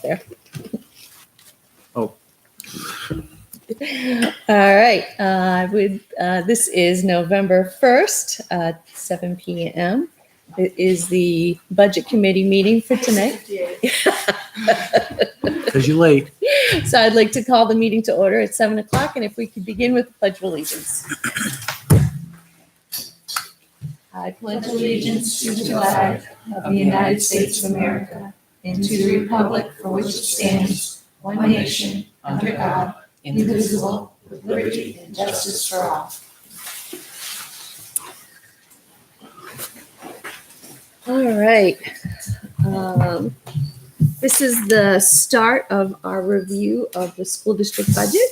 there. Oh. All right. This is November 1st, 7 p.m. It is the Budget Committee meeting for tonight. Because you're late. So I'd like to call the meeting to order at 7 o'clock, and if we could begin with the Pledge of Allegiance. I pledge allegiance to the flag of the United States of America and to the republic for which it stands, one nation, under God, indivisible, with liberty and justice for all. All right. This is the start of our review of the school district budget.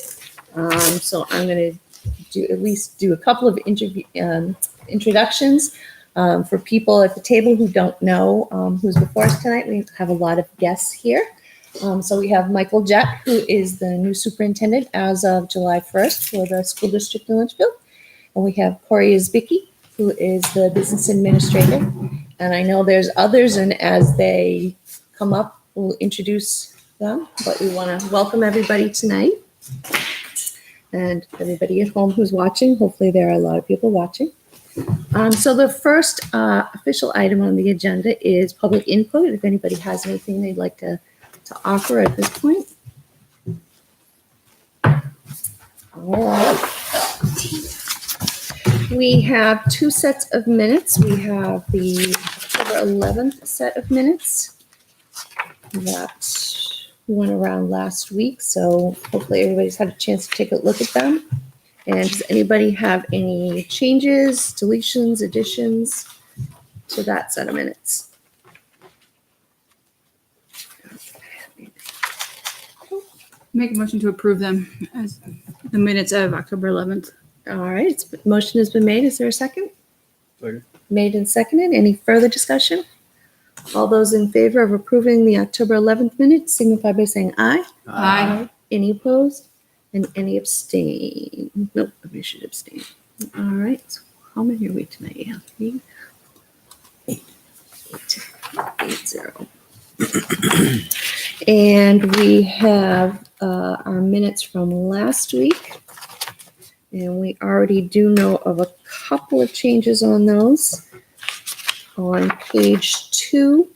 So I'm going to do a couple of introductions for people at the table who don't know who's before us tonight. We have a lot of guests here. So we have Michael Jett, who is the new superintendent as of July 1st for the school district in Litchfield. And we have Corey Isbicki, who is the business administrator. And I know there's others, and as they come up, we'll introduce them. But we want to welcome everybody tonight. And everybody at home who's watching. Hopefully there are a lot of people watching. So the first official item on the agenda is public input. If anybody has anything they'd like to offer at this point. All right. We have two sets of minutes. We have the October 11th set of minutes that went around last week. So hopefully everybody's had a chance to take a look at them. And does anybody have any changes, deletions, additions to that set of minutes? Make a motion to approve them as the minutes of October 11th. All right, motion has been made. Is there a second? Second. Made and seconded. Any further discussion? All those in favor of approving the October 11th minutes signify by saying aye. Aye. Any opposed? And any abstain? Nope, we should abstain. All right, so how many are we tonight? Yeah, 3, 8, 0. And we have our minutes from last week. And we already do know of a couple of changes on those. On page 2,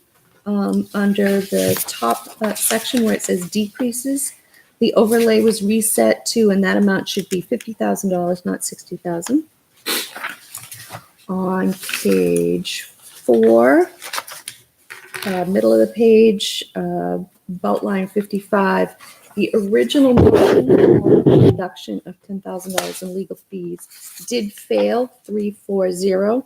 under the top section where it says decreases, the overlay was reset to, and that amount should be $50,000, not $60,000. On page 4, middle of the page, about line 55, the original motion for the reduction of $10,000 in legal fees did fail, 340.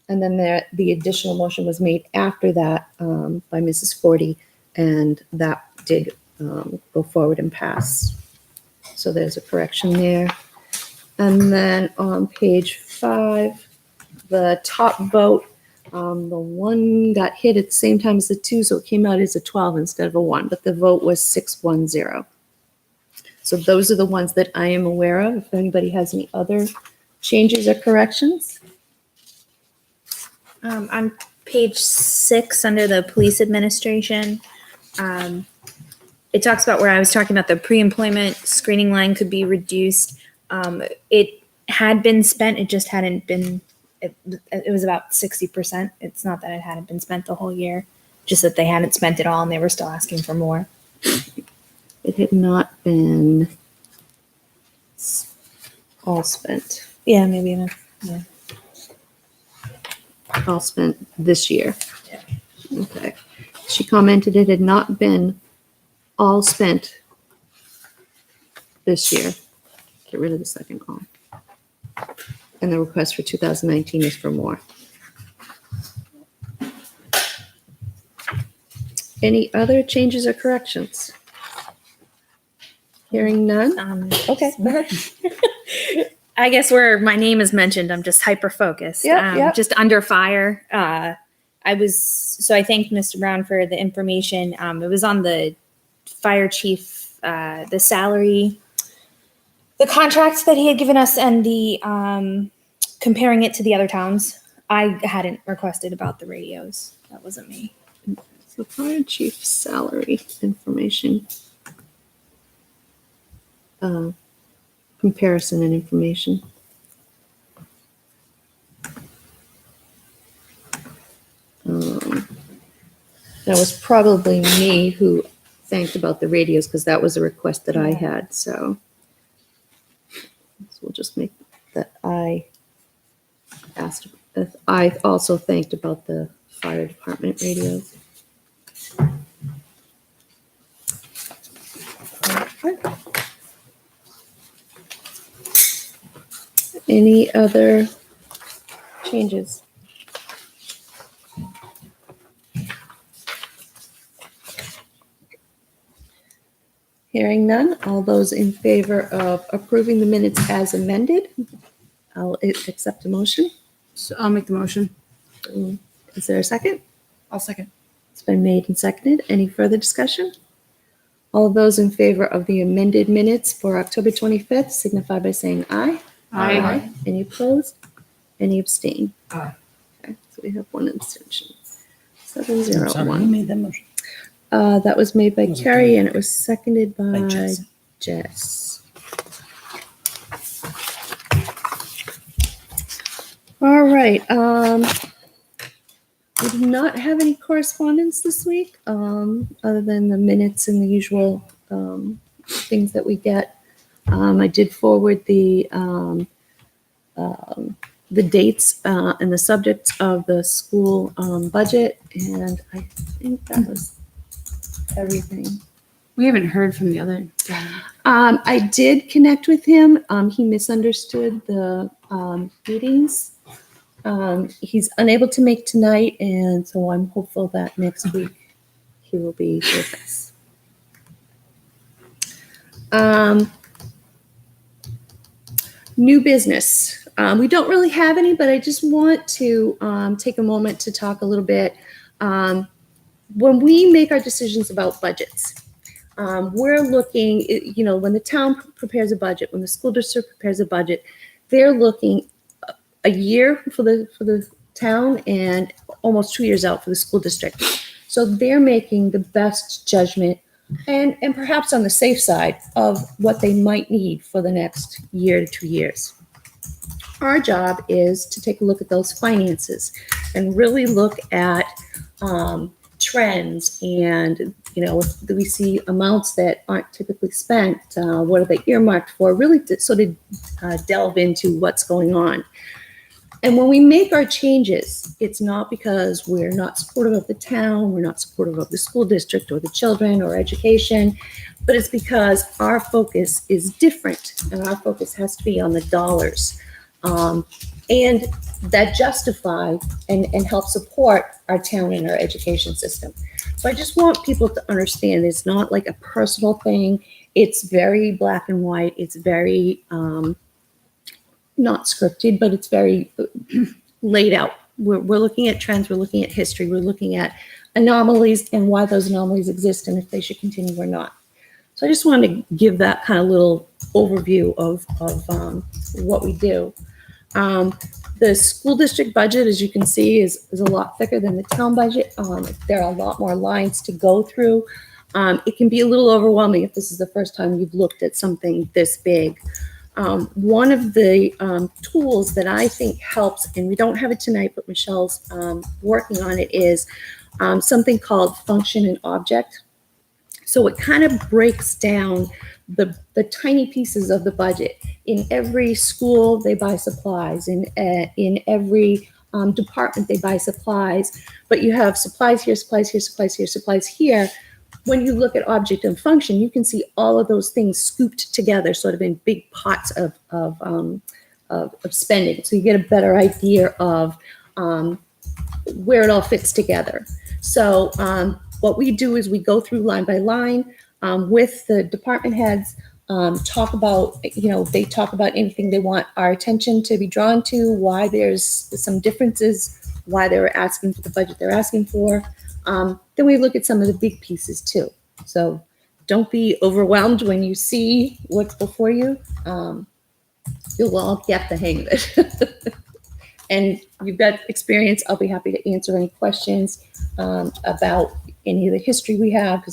And then the additional motion was made after that by Mrs. Forty, and that did go forward and pass. So there's a correction there. And then on page 5, the top vote, the 1 got hit at the same time as the 2, so it came out as a 12 instead of a 1, but the vote was 610. So those are the ones that I am aware of. If anybody has any other changes or corrections. On page 6 under the police administration, it talks about where I was talking about the pre-employment screening line could be reduced. It had been spent, it just hadn't been, it was about 60%. It's not that it hadn't been spent the whole year, just that they hadn't spent it all and they were still asking for more. It had not been all spent. Yeah, maybe enough. Yeah. All spent this year. Yeah. Okay. She commented it had not been all spent this year. Get rid of the second all. And the request for 2019 is for more. Any other changes or corrections? Hearing none? Okay. I guess where my name is mentioned, I'm just hyper focused. Yep. Just under fire. I thanked Mr. Brown for the information. It was on the fire chief, the salary, the contracts that he had given us, and the comparing it to the other towns. I hadn't requested about the radios. That wasn't me. So fire chief salary information. information. Comparison and information. That was probably me who thanked about the radios because that was a request that I had. So we'll just make that I asked. I also thanked about the fire department radios. Any other changes? Hearing none, all those in favor of approving the minutes as amended, I'll accept a motion. So I'll make the motion. Is there a second? I'll second. It's been made and seconded. Any further discussion? All of those in favor of the amended minutes for October 25th signify by saying aye. Aye. Any opposed? Any abstain? Aye. Okay, so we have one abstention. Sorry, who 701. made that motion? That was made by Was it Carrie Carrie? and it was seconded by By Jess. Jess. All right. We do not have any correspondence this week, other than the minutes and the usual things that we get. I did forward the dates and the subjects of the school budget, and I think that was everything. We haven't heard from the other guy. I did connect with him. He misunderstood the meetings. He's unable to make tonight, and so I'm hopeful that next week he will be with us. New business. We don't really have any, but I just want to take a moment to talk a little bit. When we make our decisions about budgets, we're looking, when the town prepares a budget, when the school district prepares a budget, they're looking a year for the town and almost 2 years out for the school district. So they're making the best judgment and perhaps on the safe side of what they might need for the next year to 2 years. Our job is to take a look at those finances and really look at trends, and if we see amounts that aren't typically spent, what are they earmarked for, really to sort of delve into what's going on. And when we make our changes, it's not because we're not supportive of the town, we're not supportive of the school district or the children or education, but it's because our focus is different, and our focus has to be on the dollars. And that justify and help support our town and our education system. So I just want people to understand it's not like a personal thing. It's very black and white. It's very not scripted, but it's very laid out. We're looking at trends. We're looking at history. We're looking at anomalies and why those anomalies exist and if they should continue or not. So I just wanted to give that kind of little overview of what we do. The school district budget, as you can see, is a lot thicker than the town budget. There are a lot more lines to go through. It can be a little overwhelming if this is the first time you've looked at something this big. One of the tools that I think helps, and we don't have it tonight, but Michelle's working on it, is something called function and object. So it kind of breaks down the tiny pieces of the budget. In every school, they buy supplies. In every department, they buy supplies. But you have supplies here, supplies here, supplies here, supplies here. When you look at object and function, you can see all of those things scooped together, sort of in big pots of spending. So you get a better idea of where it all fits together. So what we do is we go through line by line with the department heads, talk about, they talk about anything they want our attention to be drawn to, why there's some differences, why they were asking for the budget they're asking for. Then we look at some of the big pieces too. So don't be overwhelmed when you see what's before you. You'll all get the hang of it. and you've got experience, I'll be happy to answer any questions about any of the history we have,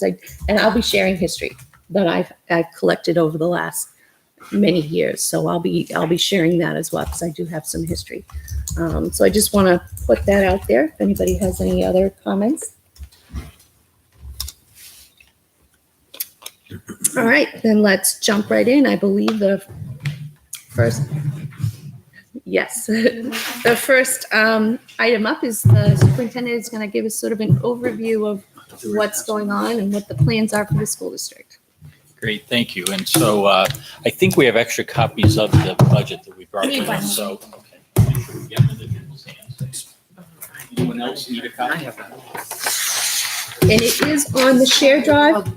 I'll be sharing history that I've collected over the last many years. So I'll be sharing that as well, because I do have some history. So I just want to put that out there. If anybody has any other comments. All right, then let's jump right in. I believe the first item up is the superintendent is going to give us sort of an overview of what's going on and what the plans are for the school district. Great, thank you. And so I think we have extra copies of the budget that we brought I need in. one. So, okay, make sure we get them in the people's hands. Anyone else need a copy? I have that. And it is on the share drive.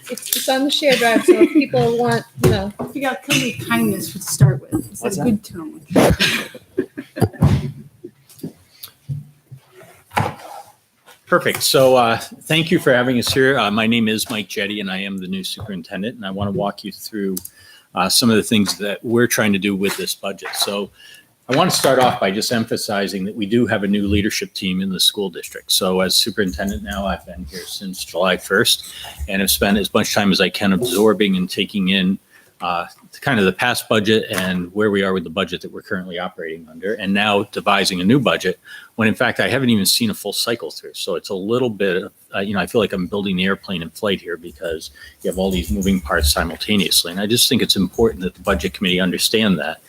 It's on the share drive, so if people want, You got to come with kindness to start with. It's What's a that? good tone. Perfect. So thank you for having us here. My name is Mike Jetty, and I am the new superintendent, and I want to walk you through some of the things that we're trying to do with this budget. So I want to start off by just emphasizing that we do have a new leadership team in the school district. So as superintendent now, I've been here since July 1st and have spent as much time as I can absorbing and taking in kind of the past budget and where we are with the budget that we're currently operating under, and now devising a new budget when in fact I haven't even seen a full cycle through. So it's a little bit of, I feel like I'm building the airplane in flight here because you have all these moving parts simultaneously. And I just think it's important that the budget committee understand that.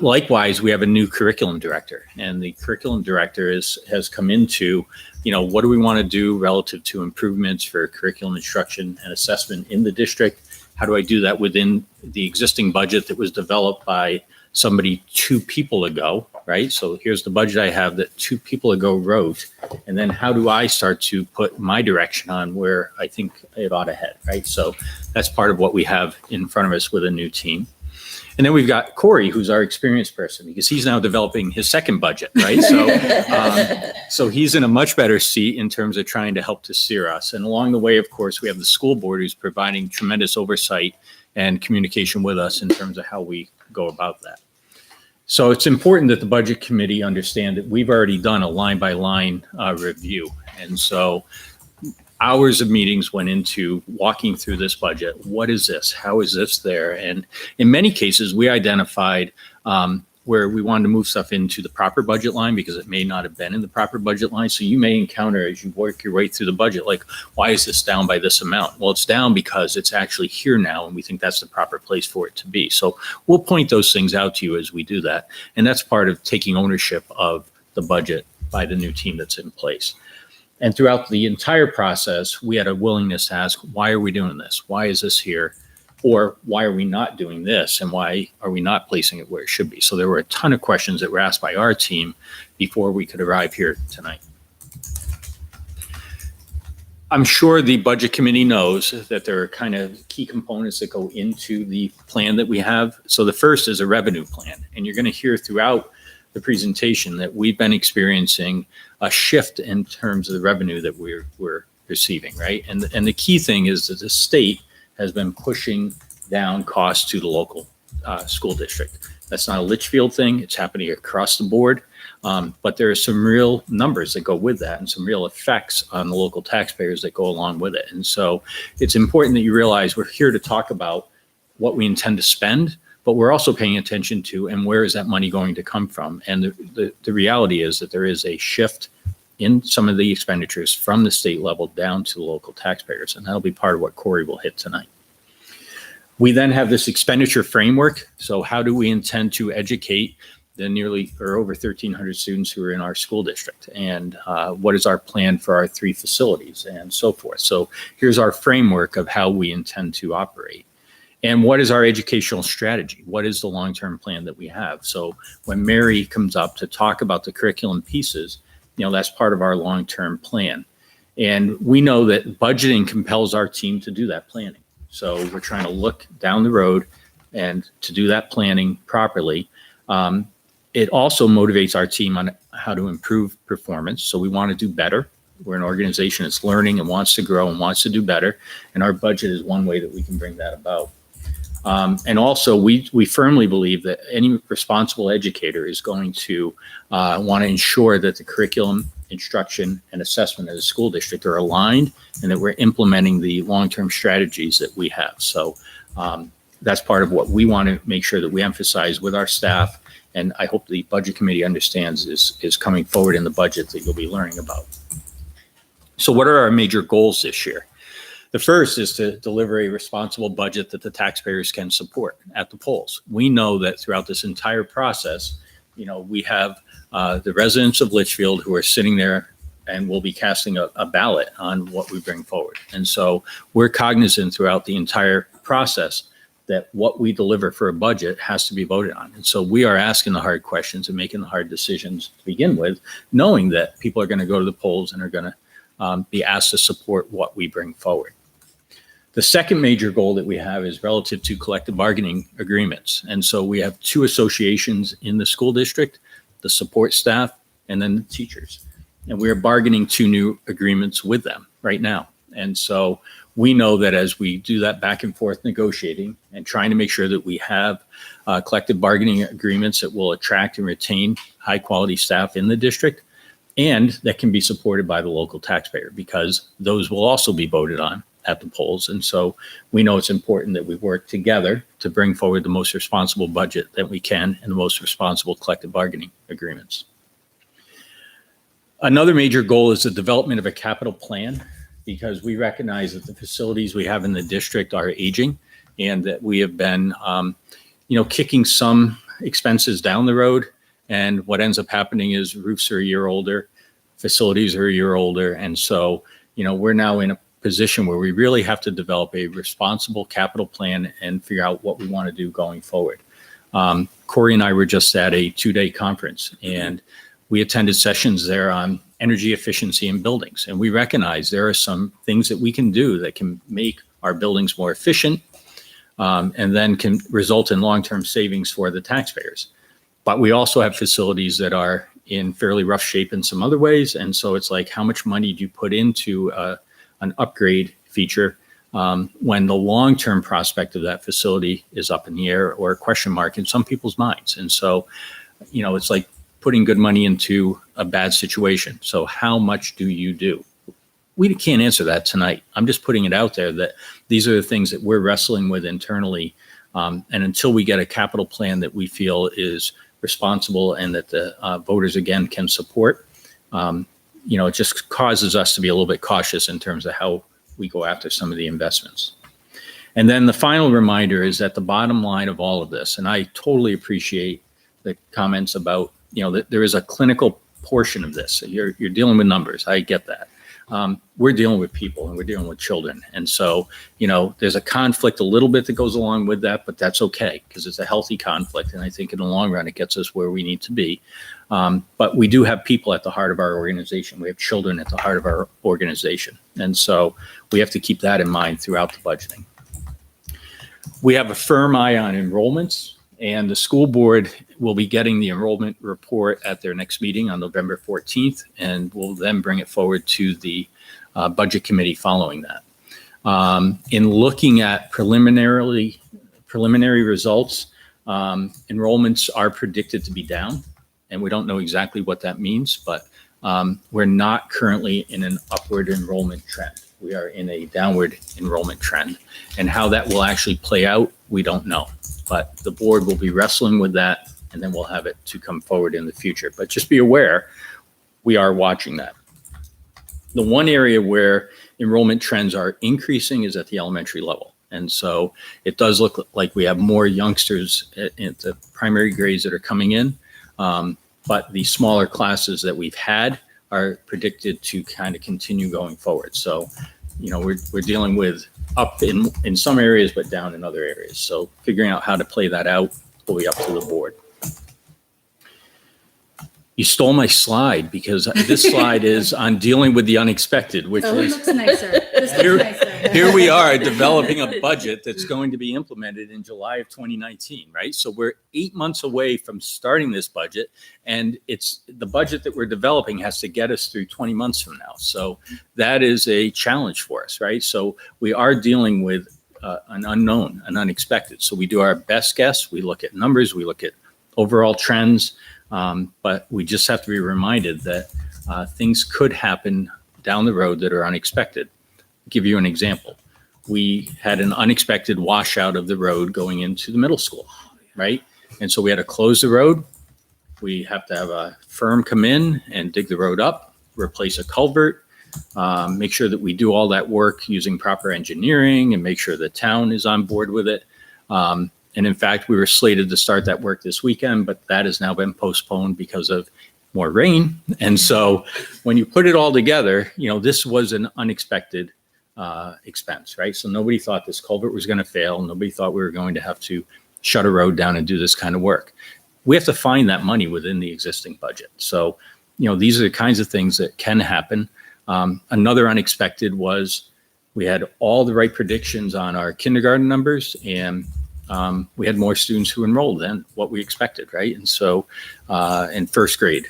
Likewise, we have a new curriculum director, and the curriculum director has come into, what do we want to do relative to improvements for curriculum instruction and assessment in the district? How do I do that within the existing budget that was developed by somebody 2 people ago, right? So here's the budget I have that 2 people ago wrote. And then how do I start to put my direction on where I think it ought to head, right? So that's part of what we have in front of us with a new team. And then we've got Corey, who's our experienced person, because he's now developing his second budget, right? So he's in a much better seat in terms of trying to help to steer us. And along the way, of course, we have the school board who's providing tremendous oversight and communication with us in terms of how we go about that. So it's important that the budget committee understand that we've already done a line-by-line review. And so hours of meetings went into walking through this budget. What is this? How is this there? And in many cases, we identified where we wanted to move stuff into the proper budget line because it may not have been in the proper budget line. So you may encounter as you work your way through the budget, like, why is this down by this amount? Well, it's down because it's actually here now, and we think that's the proper place for it to be. So we'll point those things out to you as we do that. And that's part of taking ownership of the budget by the new team that's in place. And throughout the entire process, we had a willingness to ask, why are we doing this? Why is this here? Or why are we not doing this? And why are we not placing it where it should be? So there were a ton of questions that were asked by our team before we could arrive here tonight. I'm sure the budget committee knows that there are kind of key components that go into the plan that we have. So the first is a revenue plan. And you're going to hear throughout the presentation that we've been experiencing a shift in terms of the revenue that we're receiving, right? And the key thing is that the state has been pushing down costs to the local school district. That's not a Litchfield thing. It's happening across the board. But there are some real numbers that go with that and some real effects on the local taxpayers that go along with it. And so it's important that you realize we're here to talk about what we intend to spend, but we're also paying attention to, and where is that money going to come from? And the reality is that there is a shift in some of the expenditures from the state level down to the local taxpayers. And that'll be part of what Corey will hit tonight. We then have this expenditure framework. So how do we intend to educate the nearly or over 1,300 students who are in our school district? And what is our plan for our 3 facilities and so forth? So here's our framework of how we intend to operate. And what is our educational strategy? What is the long-term plan that we have? So when Mary comes up to talk about the curriculum pieces, that's part of our long-term plan. And we know that budgeting compels our team to do that planning. So we're trying to look down the road and to do that planning properly. It also motivates our team on how to improve performance. So we want to do better. We're an organization that's learning and wants to grow and wants to do better. And our budget is one way that we can bring that about. And also, we firmly believe that any responsible educator is going to want to ensure that the curriculum, instruction, and assessment of the school district are aligned and that we're implementing the long-term strategies that we have. So that's part of what we want to make sure that we emphasize with our staff. And I hope the budget committee understands is coming forward in the budget that you'll be learning about. So what are our major goals this year? The first is to deliver a responsible budget that the taxpayers can support at the polls. We know that throughout this entire process, we have the residents of Litchfield who are sitting there and will be casting a ballot on what we bring forward. And so we're cognizant throughout the entire process that what we deliver for a budget has to be voted on. And so we are asking the hard questions and making the hard decisions to begin with, knowing that people are going to go to the polls and are going to be asked to support what we bring forward. The second major goal that we have is relative to collective bargaining agreements. And so we have two associations in the school district, the support staff and then the teachers. And we are bargaining two new agreements with them right now. And so we know that as we do that back and forth negotiating and trying to make sure that we have collective bargaining agreements that will attract and retain high quality staff in the district and that can be supported by the local taxpayer, because those will also be voted on at the polls. And so we know it's important that we work together to bring forward the most responsible budget that we can and the most responsible collective bargaining agreements. Another major goal is the development of a capital plan, because we recognize that the facilities we have in the district are aging and that we have been, kicking some expenses down the road. And what ends up happening is roofs are a year older, facilities are a year older. And so, we're now in a position where we really have to develop a responsible capital plan and figure out what we want to do going forward. Corey and I were just at a 2-day conference and we attended sessions there on energy efficiency in buildings. And we recognize there are some things that we can do that can make our buildings more efficient and then can result in long-term savings for the taxpayers. But we also have facilities that are in fairly rough shape in some other ways. And so it's like, how much money do you put into an upgrade feature when the long-term prospect of that facility is up in the air or a question mark in some people's minds? And so, it's like putting good money into a bad situation. So how much do you do? We can't answer that tonight. I'm just putting it out there that these are the things that we're wrestling with internally. And until we get a capital plan that we feel is responsible and that the voters, again, can support, it just causes us to be a little bit cautious in terms of how we go after some of the investments. And then the final reminder is that the bottom line of all of this, and I totally appreciate the comments about, that there is a clinical portion of this. You're dealing with numbers. I get that. We're dealing with people and we're dealing with children. And so, there's a conflict a little bit that goes along with that, but that's okay because it's a healthy conflict. And I think in the long run, it gets us where we need to be. But we do have people at the heart of our organization. We have children at the heart of our organization. And so we have to keep that in mind throughout the budgeting. We have a firm eye on enrollments, and the school board will be getting the enrollment report at their next meeting on November 14th, and we'll then bring it forward to the budget committee following that. In looking at preliminary results, enrollments are predicted to be down, and we don't know exactly what that means, but we're not currently in an upward enrollment trend. We are in a downward enrollment trend, and how that will actually play out, we don't know. But the board will be wrestling with that, and then we'll have it to come forward in the future. But just be aware, we are watching that. The one area where enrollment trends are increasing is at the elementary level. And so it does look like we have more youngsters at the primary grades that are coming in. But the smaller classes that we've had are predicted to kind of continue going forward. So, we're dealing with up in some areas, but down in other areas. So figuring out how to play that out will be up to the board. You stole my slide because this slide is on dealing with the unexpected, which It is looks nicer. This looks nicer. here we are developing a budget that's going to be implemented in July of 2019, right? So we're 8 months away from starting this budget, and it's the budget that we're developing has to get us through 20 months from now. So that is a challenge for us, right? So we are dealing with an unknown, an unexpected. So we do our best guess. We look at numbers, we look at overall trends, but we just have to be reminded that things could happen down the road that are unexpected. I'll give you an example. We had an unexpected washout of the road going into the middle school, right? And so we had to close the road. We have to have a firm come in and dig the road up, replace a culvert, make sure that we do all that work using proper engineering and make sure the town is on board with it. And in fact, we were slated to start that work this weekend, but that has now been postponed because of more rain. And so when you put it all together, this was an unexpected expense, right? So nobody thought this culvert was going to fail. Nobody thought we were going to have to shut a road down and do this kind of work. We have to find that money within the existing budget. So, these are the kinds of things that can happen. Another unexpected was we had all the right predictions on our kindergarten numbers, and we had more students who enrolled than what we expected, right? And so, in first grade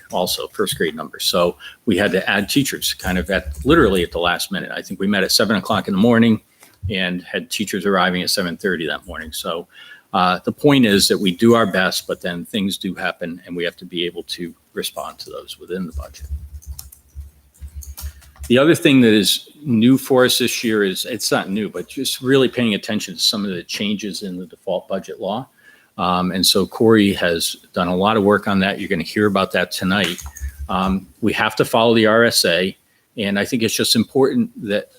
numbers. So we had to add teachers kind of literally at the last minute. I think we met at 7:00 in the morning and had teachers arriving at 7:30 that morning. So the point is that we do our best, but then things do happen and we have to be able to respond to those within the budget. The other thing that is new for us this year is, it's not new, but just really paying attention to some of the changes in the default budget law. And so Corey has done a lot of work on that. You're going to hear about that tonight. We have to follow the RSA. And I think it's just important that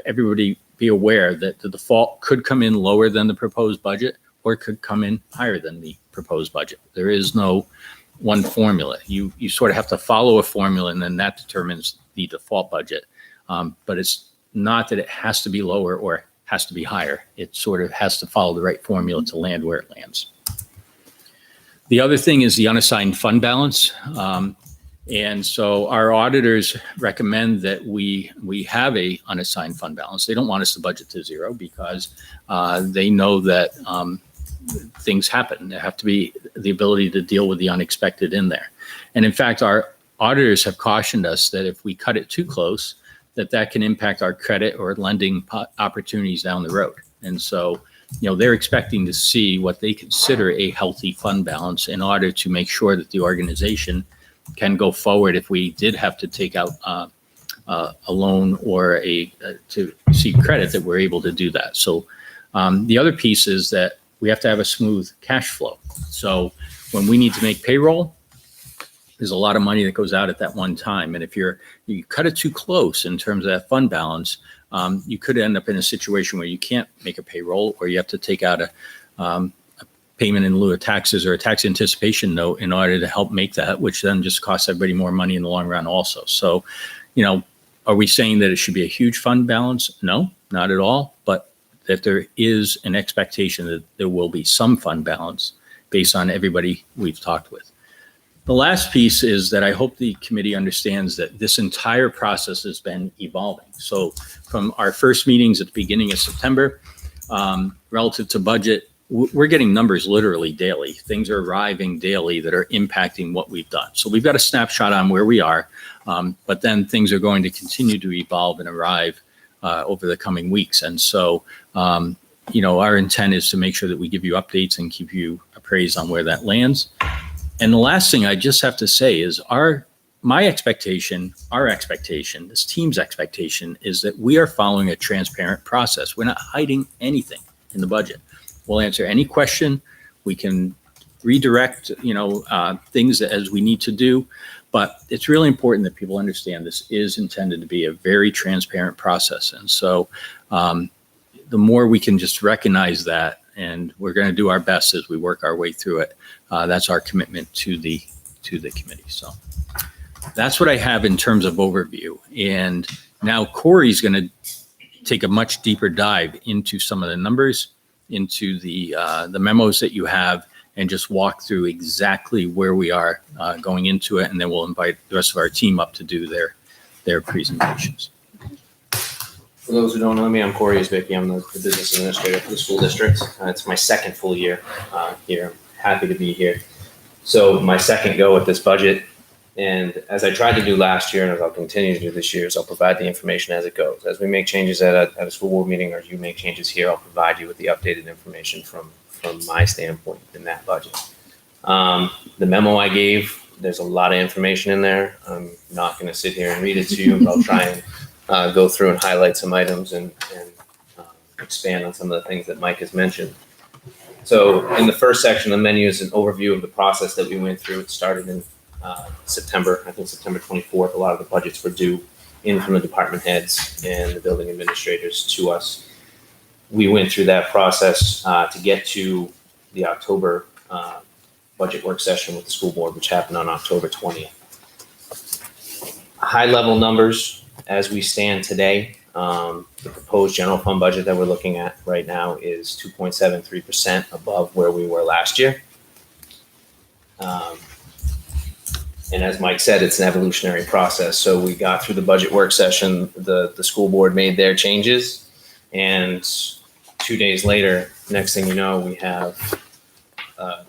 everybody be aware that the default could come in lower than the proposed budget, or it could come in higher than the proposed budget. There is no one formula. You sort of have to follow a formula, and then that determines the default budget. But it's not that it has to be lower or has to be higher. It sort of has to follow the right formula to land where it lands. The other thing is the unassigned fund balance. And so our auditors recommend that we have a unassigned fund balance. They don't want us to budget to zero because they know that things happen. There have to be the ability to deal with the unexpected in there. And in fact, our auditors have cautioned us that if we cut it too close, that can impact our credit or lending opportunities down the road. And so, they're expecting to see what they consider a healthy fund balance in order to make sure that the organization can go forward if we did have to take out a loan or to seek credit, that we're able to do that. So the other piece is that we have to have a smooth cash flow. So when we need to make payroll, there's a lot of money that goes out at that one time. And if you cut it too close in terms of that fund balance, you could end up in a situation where you can't make a payroll, or you have to take out a payment in lieu of taxes or a tax anticipation note in order to help make that, which then just costs everybody more money in the long run also. So, are we saying that it should be a huge fund balance? No, not at all. But that there is an expectation that there will be some fund balance based on everybody we've talked with. The last piece is that I hope the committee understands that this entire process has been evolving. So from our first meetings at the beginning of September, relative to budget, we're getting numbers literally daily. Things are arriving daily that are impacting what we've done. So we've got a snapshot on where we are, but then things are going to continue to evolve and arrive over the coming weeks. And so, our intent is to make sure that we give you updates and keep you appraised on where that lands. And the last thing I just have to say is my expectation, our expectation, this team's expectation is that we are following a transparent process. We're not hiding anything in the budget. We'll answer any question. We can redirect, things as we need to do. But it's really important that people understand this is intended to be a very transparent process. And so the more we can just recognize that, and we're going to do our best as we work our way through it. That's our commitment to the committee. So that's what I have in terms of overview. And now Corey's going to take a much deeper dive into some of the numbers, into the memos that you have, and just walk through exactly where we are going into it. And then we'll invite the rest of our team up to do their presentations. For those who don't know me, I'm Corey Isbicki. I'm the business administrator for the school district. It's my second full year here. I'm happy to be here. So my second go at this budget, And as I tried to do last year, and as I'll continue to do this year, is I'll provide the information as it goes. As we make changes at a school board meeting, or you make changes here, I'll provide you with the updated information from my standpoint in that budget. The memo I gave, there's a lot of information in there. I'm not going to sit here and read it to you, but I'll try and go through and highlight some items and expand on some of the things that Mike has mentioned. So in the first section, the menu is an overview of the process that we went through. It started in September, I think September 24th. A lot of the budgets were due in from the department heads and the building administrators to us. We went through that process to get to the October budget work session with the school board, which happened on October 20th. High level numbers as we stand today. The proposed general fund budget that we're looking at right now is 2.73% above where we were last year. And as Mike said, it's an evolutionary process. So we got through the budget work session, the school board made their changes, and 2 days later, next thing you know, we have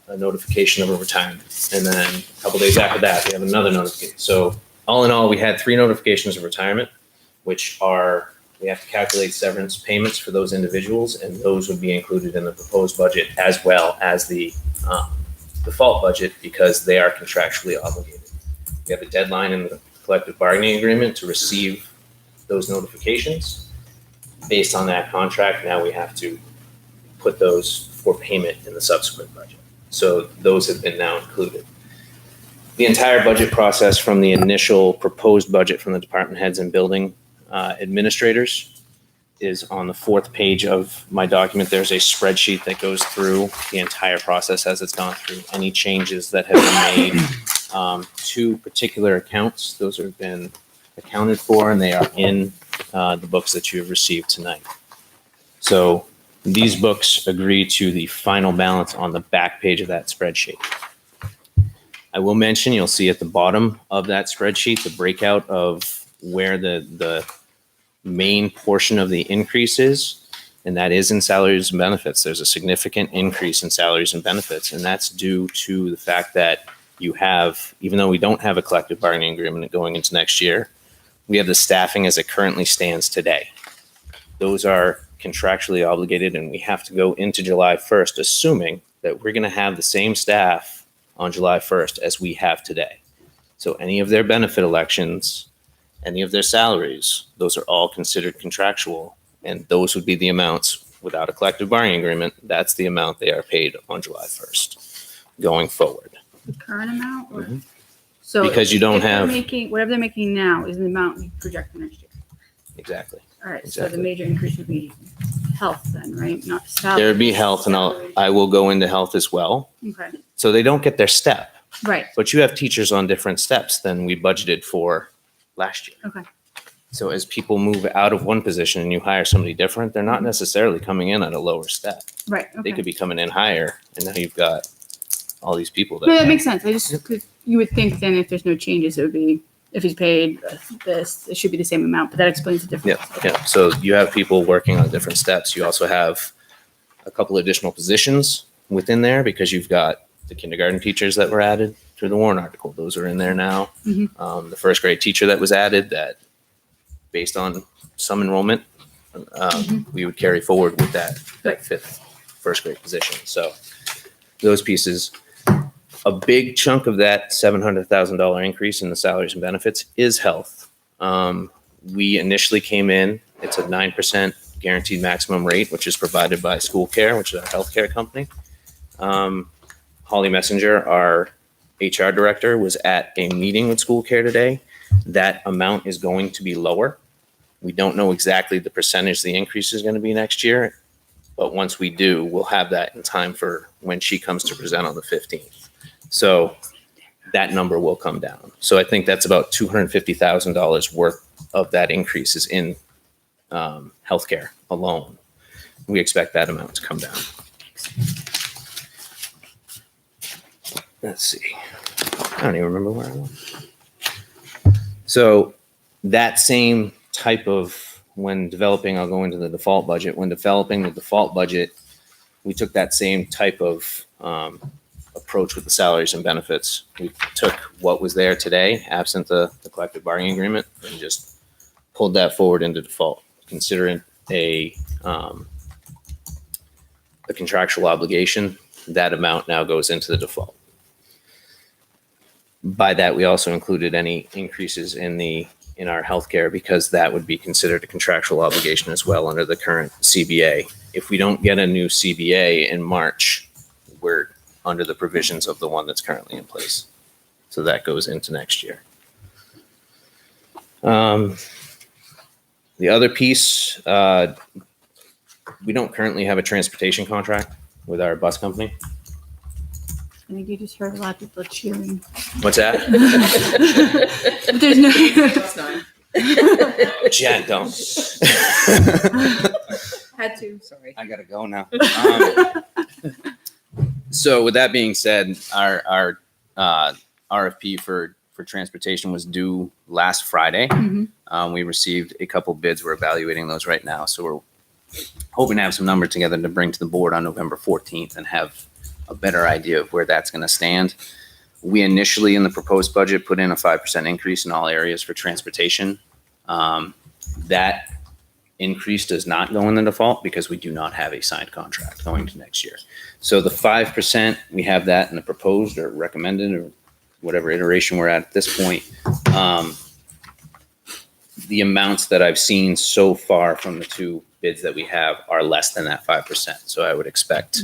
a notification of a retirement. And then a couple days after that, we have another notification. So all in all, we had 3 notifications of retirement, which are, we have to calculate severance payments for those individuals, and those would be included in the proposed budget as well as the default budget, because they are contractually obligated. We have a deadline in the collective bargaining agreement to receive those notifications. Based on that contract, now we have to put those for payment in the subsequent budget. So those have been now included. The entire budget process from the initial proposed budget from the department heads and building administrators is on the 4th page of my document. There's a spreadsheet that goes through the entire process as it's gone through, any changes that have been made to particular accounts. Those have been accounted for, and they are in the books that you have received tonight. So these books agree to the final balance on the back page of that spreadsheet. I will mention, you'll see at the bottom of that spreadsheet, the breakout of where the main portion of the increase is, and that is in salaries and benefits. There's a significant increase in salaries and benefits, and that's due to the fact that you have, even though we don't have a collective bargaining agreement going into next year, we have the staffing as it currently stands today. Those are contractually obligated, and we have to go into July 1st, assuming that we're going to have the same staff on July 1st as we have today. So any of their benefit elections, any of their salaries, those are all considered contractual, and those would be the amounts without a collective bargaining agreement. That's the amount they are paid on July 1st going forward. The current amount? Or? Mhm. So Because you don't if they're have- whatever they're making now is the amount we project for next year. Exactly. All right, so Exactly. the major increase would be health then, right? Not salary. There would be health, and I will go into health as well. Okay, So they don't get their step, right, but you have teachers on different steps than we budgeted for last year. okay. So as people move out of one position and you hire somebody different, they're not necessarily coming in at a lower step. Right, They okay. could be coming in higher, and now you've got all these people No, that that. makes sense. I just, cause you would think then if there's no changes, it would be, if he's paid this, it should be the same amount, but that explains the difference. Yeah. So you have people working on different steps. You also have a couple additional positions within there because you've got the kindergarten teachers that were added through the warrant article. Those are in there now. Mhm. The first grade teacher that was added, that based on some enrollment, we would carry forward with that first grade position. So those pieces, a big chunk of that $700,000 increase in the salaries and benefits is health. We initially came in, it's a 9% guaranteed maximum rate, which is provided by School Care, which is our healthcare company. Holly Messenger, our HR director, was at a meeting with School Care today. That amount is going to be lower. We don't know exactly the percentage the increase is going to be next year, but once we do, we'll have that in time for when she comes to present on the 15th. So that number will come down. So I think that's about $250,000 worth of that increase is in healthcare alone. We expect that amount to come down. Let's see. I don't even remember where I was. So that same type of, when developing, I'll go into the default budget. When developing the default budget, we took that same type of approach with the salaries and benefits. We took what was there today, absent the collective bargaining agreement, and just pulled that forward into default, considering a contractual obligation. That amount now goes into the default. By that, we also included any increases in our healthcare, because that would be considered a contractual obligation as well under the current CBA. If we don't get a new CBA in March, we're under the provisions of the one that's currently in place. So that goes into next year. The other piece, we don't currently have a transportation contract with our bus company. I think you just heard a lot of people cheering. What's that? But there's no. Jen, don't. Had to. Sorry. I gotta go now. So with that being said, our RFP for transportation was due last Friday. Mhm. We received a couple bids. We're evaluating those right now. So we're hoping to have some numbers together to bring to the board on November 14th and have a better idea of where that's going to stand. We initially in the proposed budget put in a 5% increase in all areas for transportation. That increase does not go in the default because we do not have a signed contract going to next year. So the 5%, we have that in the proposed or recommended or whatever iteration we're at this point. The amounts that I've seen so far from the two bids that we have are less than that 5%. So I would expect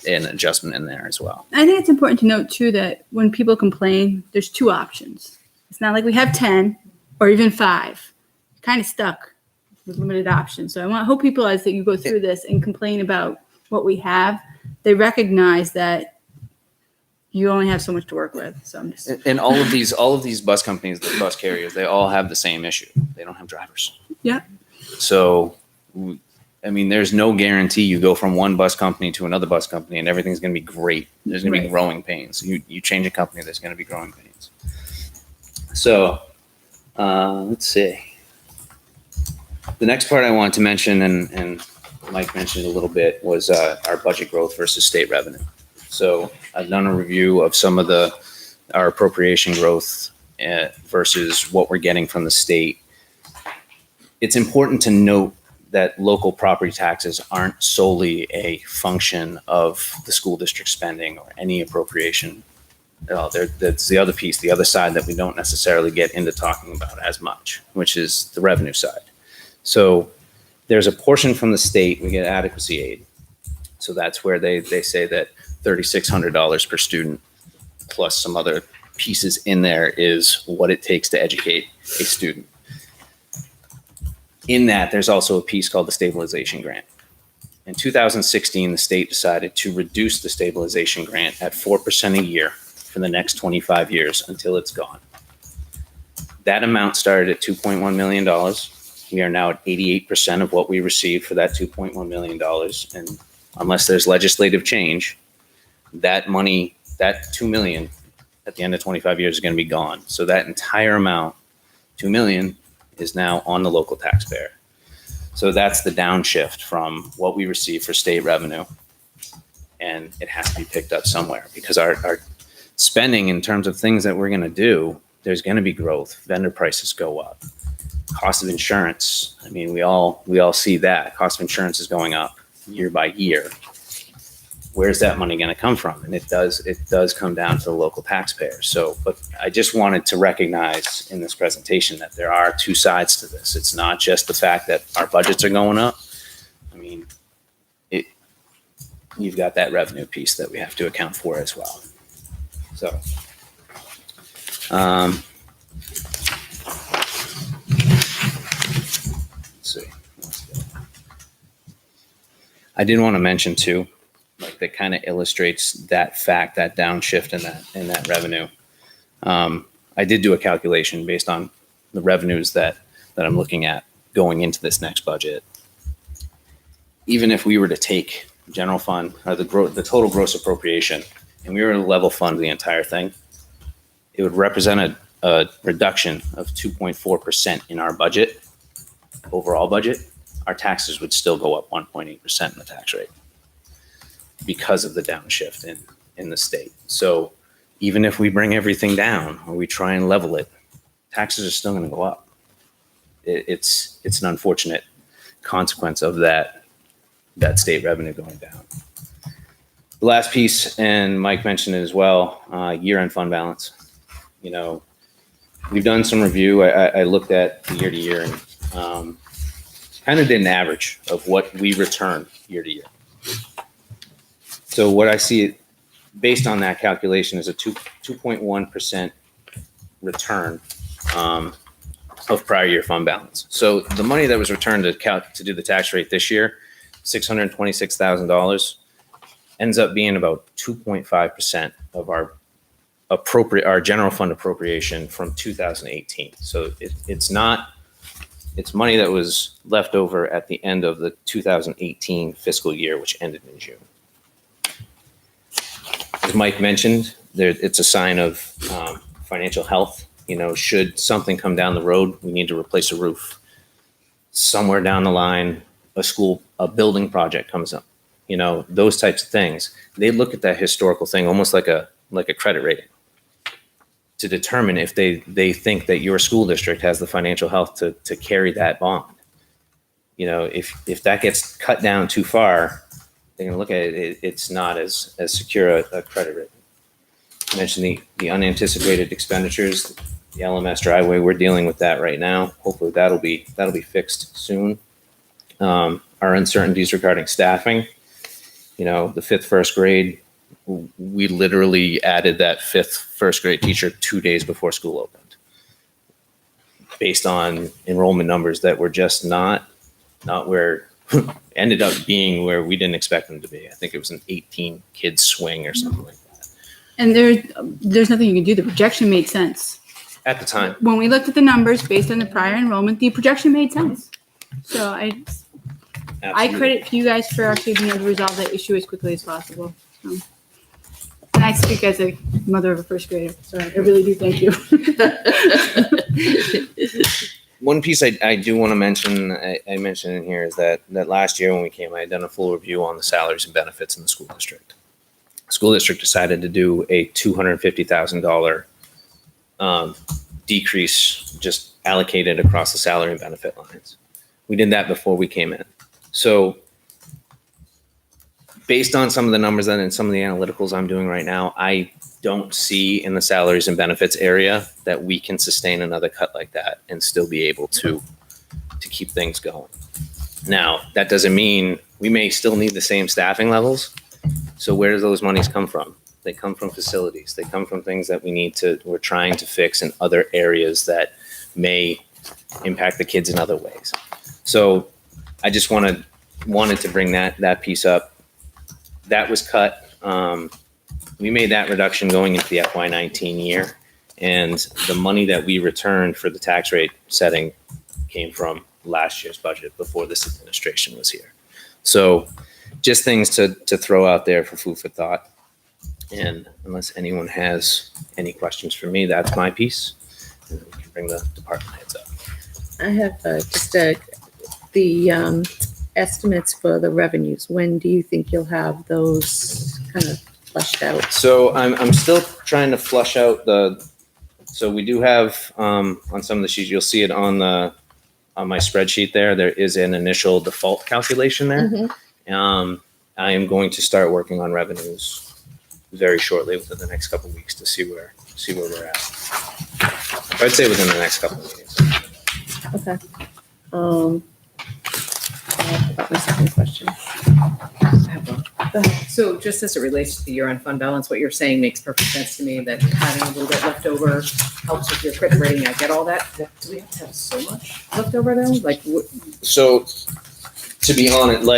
an adjustment in there as well. I think it's important to note too that when people complain, there's two options. It's not like we have 10 or even 5. You're kind of stuck with limited options. So I hope people, as that you go through this and complain about what we have, they recognize that you only have so much to work with. So I'm just. And all of these bus companies, the bus carriers, they all have the same issue. They don't have drivers. Yeah. So, I mean, there's no guarantee you go from one bus company to another bus company and everything's going to be great. There's going to be Right. growing pains. You change a company, there's going to be growing pains. So, let's see. The next part I wanted to mention, and Mike mentioned a little bit, was our budget growth versus state revenue. So I've done a review of some of our appropriation growth versus what we're getting from the state. It's important to note that local property taxes aren't solely a function of the school district spending or any appropriation. That's the other piece, the other side that we don't necessarily get into talking about as much, which is the revenue side. So there's a portion from the state, we get adequacy aid. So that's where they say that $3,600 per student plus some other pieces in there is what it takes to educate a student. In that, there's also a piece called the stabilization grant. In 2016, the state decided to reduce the stabilization grant at 4% a year for the next 25 years until it's gone. That amount started at $2.1 million. We are now at 88% of what we received for that $2.1 million. And unless there's legislative change, that money, that $2 million at the end of 25 years is going to be gone. So that entire amount, $2 million, is now on the local taxpayer. So that's the downshift from what we receive for state revenue. And it has to be picked up somewhere because our spending in terms of things that we're going to do, there's going to be growth. Vendor prices go up. Cost of insurance. I mean, we all see that. Cost of insurance is going up year by year. Where's that money going to come from? And it does come down to the local taxpayer. So, but I just wanted to recognize in this presentation that there are two sides to this. It's not just the fact that our budgets are going up. I mean, you've got that revenue piece that we have to account for as well. So, let's see. I did want to mention too, like that kind of illustrates that fact, that downshift in that revenue. I did do a calculation based on the revenues that I'm looking at going into this next budget. Even if we were to take general fund or the total gross appropriation and we were to level fund the entire thing, it would represent a reduction of 2.4% in our budget, overall budget. Our taxes would still go up 1.8% in the tax rate because of the downshift in the state. So even if we bring everything down or we try and level it, taxes are still going to go up. It's an unfortunate consequence of that state revenue going down. The last piece, and Mike mentioned it as well, year-end fund balance. You know, we've done some review. I looked at the year to year and kind of did an average of what we return year to year. So what I see based on that calculation is a 2.1% return of prior year fund balance. So the money that was returned to do the tax rate this year, $626,000, ends up being about 2.5% of our general fund appropriation from 2018. So it's money that was left over at the end of the 2018 fiscal year, which ended in June. As Mike mentioned, it's a sign of financial health. You know, should something come down the road, we need to replace a roof. Somewhere down the line, a building project comes up. You know, those types of things. They look at that historical thing almost like a credit rating to determine if they think that your school district has the financial health to carry that bond. You know, if that gets cut down too far, they're going to look at it. It's not as secure a credit rating. I mentioned the unanticipated expenditures, the LMS driveway. We're dealing with that right now. Hopefully that'll be fixed soon. Our uncertainties regarding staffing. You know, the 5th first grade, we literally added that 5th first grade teacher 2 days before school opened, based on enrollment numbers that were just not where ended up being where we didn't expect them to be. I think it was an 18 kid swing or something like that. And there's nothing you can do. The projection made sense. At the time. When we looked at the numbers based on the prior enrollment, the projection made sense. So I Absolutely. credit you guys for actually being able to resolve that issue as quickly as possible. And I speak as a mother of a first grader, so I really do thank you. One piece I do want to mention, I mentioned in here, is that last year when we came, I had done a full review on the salaries and benefits in the school district. The school district decided to do a $250,000 decrease just allocated across the salary and benefit lines. We did that before we came in. So based on some of the numbers and some of the analyticals I'm doing right now, I don't see in the salaries and benefits area that we can sustain another cut like that and still be able to keep things going. Now, that doesn't mean we may still need the same staffing levels. So where do those monies come from? They come from facilities. They come from things that we're trying to fix in other areas that may impact the kids in other ways. So I just wanted to bring that piece up. That was cut. We made that reduction going into the FY19 year, and the money that we returned for the tax rate setting came from last year's budget before this administration was here. So just things to throw out there for food for thought. And unless anyone has any questions for me, that's my piece. And then we can bring the department heads up. I have the estimates for the revenues. When do you think you'll have those kind of fleshed out? So I'm still trying to flush out so we do have on some of the sheets, you'll see it on my spreadsheet there. There is an initial default calculation there. Mm-hmm. I am going to start working on revenues very shortly within the next couple of weeks to see where we're at. I'd say within the next couple of meetings. Okay. I forgot my second question. So just as it relates to the year-end fund balance, what you're saying makes perfect sense to me, that having a little bit left over helps with your credit rating. I get all that. Do we have to have so much left over though? Like, So to be honest,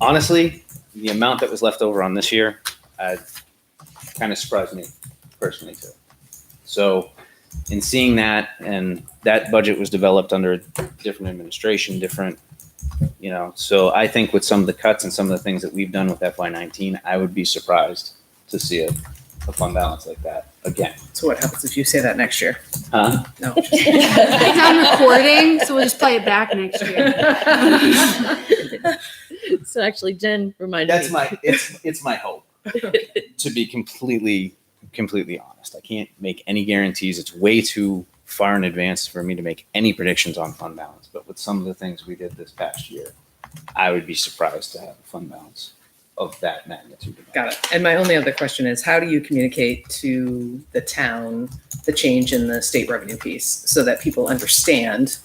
honestly, the amount that was left over on this year kind of surprised me personally too. So in seeing that, and that budget was developed under a different administration, so I think with some of the cuts and some of the things that we've done with FY19, I would be surprised to see a fund balance like that again. so what happens if you say that next year? Huh? No. It's on recording, so we'll just play it back next year. So actually, Jen reminded me. It's my hope. To be completely honest, I can't make any guarantees. It's way too far in advance for me to make any predictions on fund balance. But with some of the things we did this past year, I would be surprised to have a fund balance of that magnitude. Got it. And my only other question is, how do you communicate to the town the change in the state revenue piece so that people understand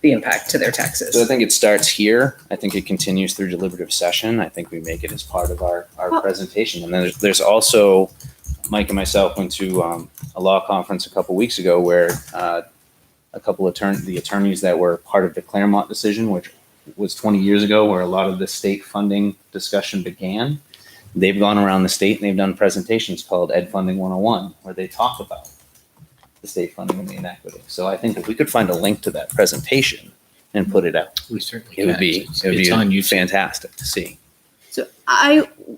the impact to their taxes? So I think it starts here. I think it continues through deliberative session. I think we make it as part of our presentation. And then there's also, Mike and myself went to a law conference a couple weeks ago where a couple of the attorneys that were part of the Claremont decision, which was 20 years ago, where a lot of the state funding discussion began. They've gone around the state and they've done presentations called Ed Funding 101, where they talk about the state funding and the inequity. So I think if we could find a link to that presentation and put it out, We certainly it would can. be It's on YouTube. fantastic to see. So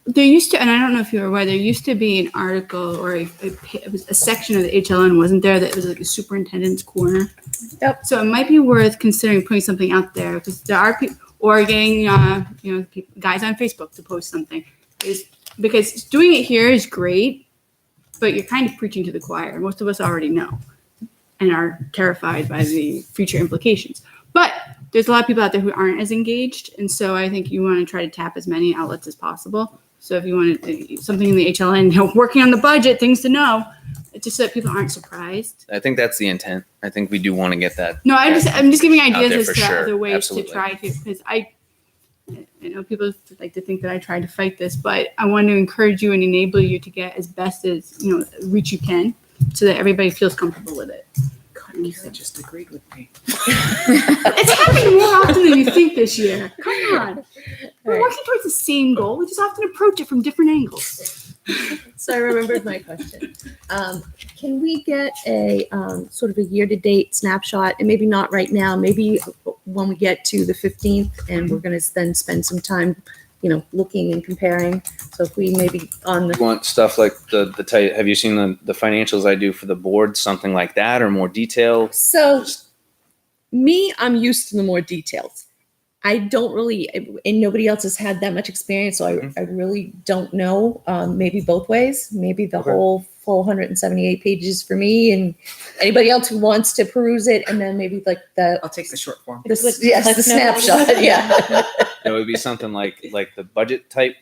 there used to, and I don't know if you were aware, there used to be an article or it was a section of the HLN, wasn't there, that was like a Superintendent's Corner? Yep. So it might be worth considering putting something out there because there are people, or getting, guys on Facebook to post something. Because doing it here is great, but you're kind of preaching to the choir. Most of us already know and are terrified by the future implications. But there's a lot of people out there who aren't as engaged. And so I think you want to try to tap as many outlets as possible. So if you want something in the HLN, working on the budget, things to know, just so that people aren't surprised. I think that's the intent. I think we do want to get that. No, I'm just giving Out ideas there as for to sure. other ways Absolutely. to try to, because I know people like to think that I tried to fight this, but I want to encourage you and enable you to get as best as, reach you can so that everybody feels comfortable with it. Karen just agreed with me. It's happening more often than you think this year. Come on. We're Right. working towards the same goal. We just often approach it from different angles. So I remembered my question. Can we get a sort of a year-to-date snapshot, and maybe not right now, maybe when we get to the 15th, and we're going to then spend some time, looking and comparing. So if we maybe on the You want stuff like have you seen the financials I do for the board, something like that, or more detail? So, I'm used to the more details. I don't really, and nobody else has had that much experience, so I really don't know. Maybe both ways. Maybe the Okay. whole full 178 pages for me, and anybody else who wants to peruse it, and then maybe like I'll take the short form. the snapshot. Yeah. It would be something like the budget type.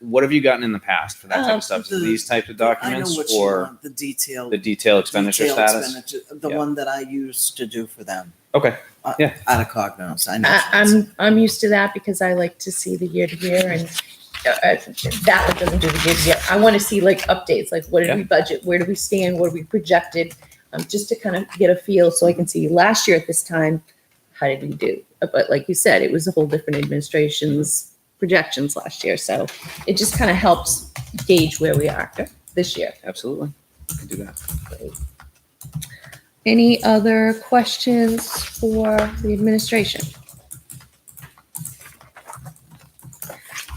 What have you gotten in the past for that type of stuff? Is it these types of I know documents what you or want, the detail. the detail expenditure detail status? expenditure, the Yeah. one that I used to do for them. Okay. Yeah. Out of Cognos, I know. what you mean. I'm used to that because I like to see the year to year, and that one doesn't do the year to year. I want to see like updates, like what did Yeah. we budget, where do we stand, what are we projected, just to kind of get a feel, so I can see last year at this time, how did we do? But like you said, it was a whole different administration's projections last year, so it just kind of helps gauge where we are this year. Absolutely. I can do that. Any other questions for the administration?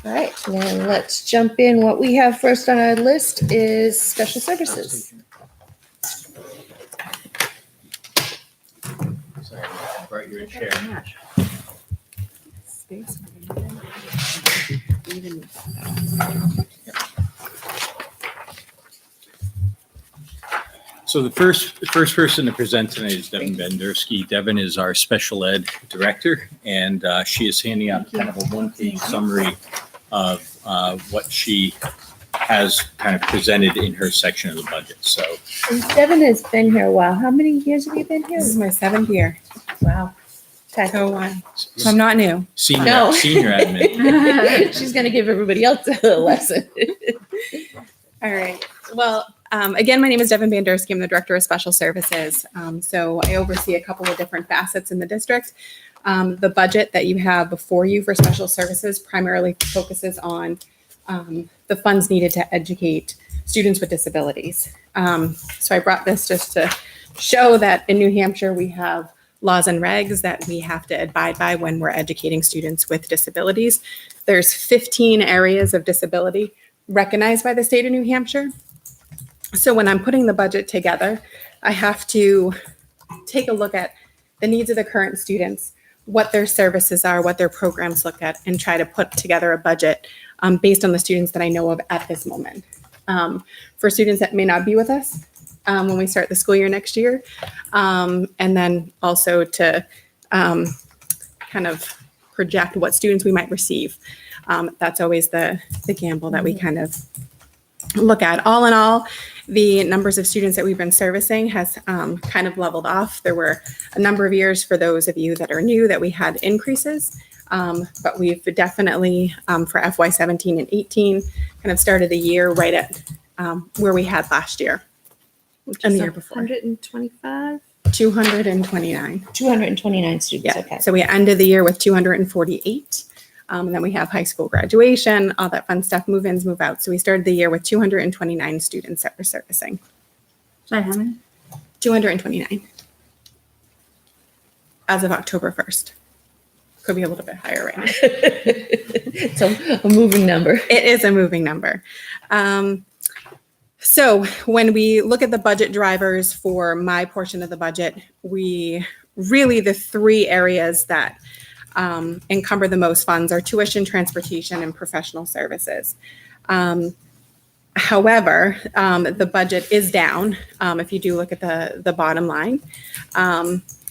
All right, then let's jump in. What we have first on our list is special services. Sorry, I brought your chair. So the first person to present tonight is Devin Bendersky. Devin is our special ed director, and she is handing out kind of a one-page summary of what she has kind of presented in her section of the budget. So And Devin has been here a while. How many years have you been here? This is my 7th year, Wow. Okay. so I'm not new. senior No. admin. She's gonna give everybody else a lesson. All right. Well, again, my name is Devin Bandersky. I'm the Director of Special Services. So I oversee a couple of different facets in the district. The budget that you have before you for special services primarily focuses on the funds needed to educate students with disabilities. So I brought this just to show that in New Hampshire, we have laws and regs that we have to abide by when we're educating students with disabilities. There's 15 areas of disability recognized by the state of New Hampshire. So when I'm putting the budget together, I have to take a look at the needs of the current students, what their services are, what their programs look at, and try to put together a budget based on the students that I know of at this moment. For students that may not be with us when we start the school year next year, and then also to kind of project what students we might receive. That's always the gamble that we kind of look at. All in all, the numbers of students that we've been servicing has kind of leveled off. There were a number of years, for those of you that are new, that we had increases, but we've definitely, for FY 17 and 18, kind of started the year right at where we had last year and the year before. 125? 229. 229 students. Yeah. Okay. So we ended the year with 248. And then we have high school graduation, all that fun stuff, move-ins, move-outs. So we started the year with 229 students that we're servicing. Sorry, how many? 229 as of October 1st. Could be a little bit higher right now. So a moving number. It is a moving number. So when we look at the budget drivers for my portion of the budget, the three areas that encumber the most funds are tuition, transportation, and professional services. However, the budget is down if you do look at the bottom line.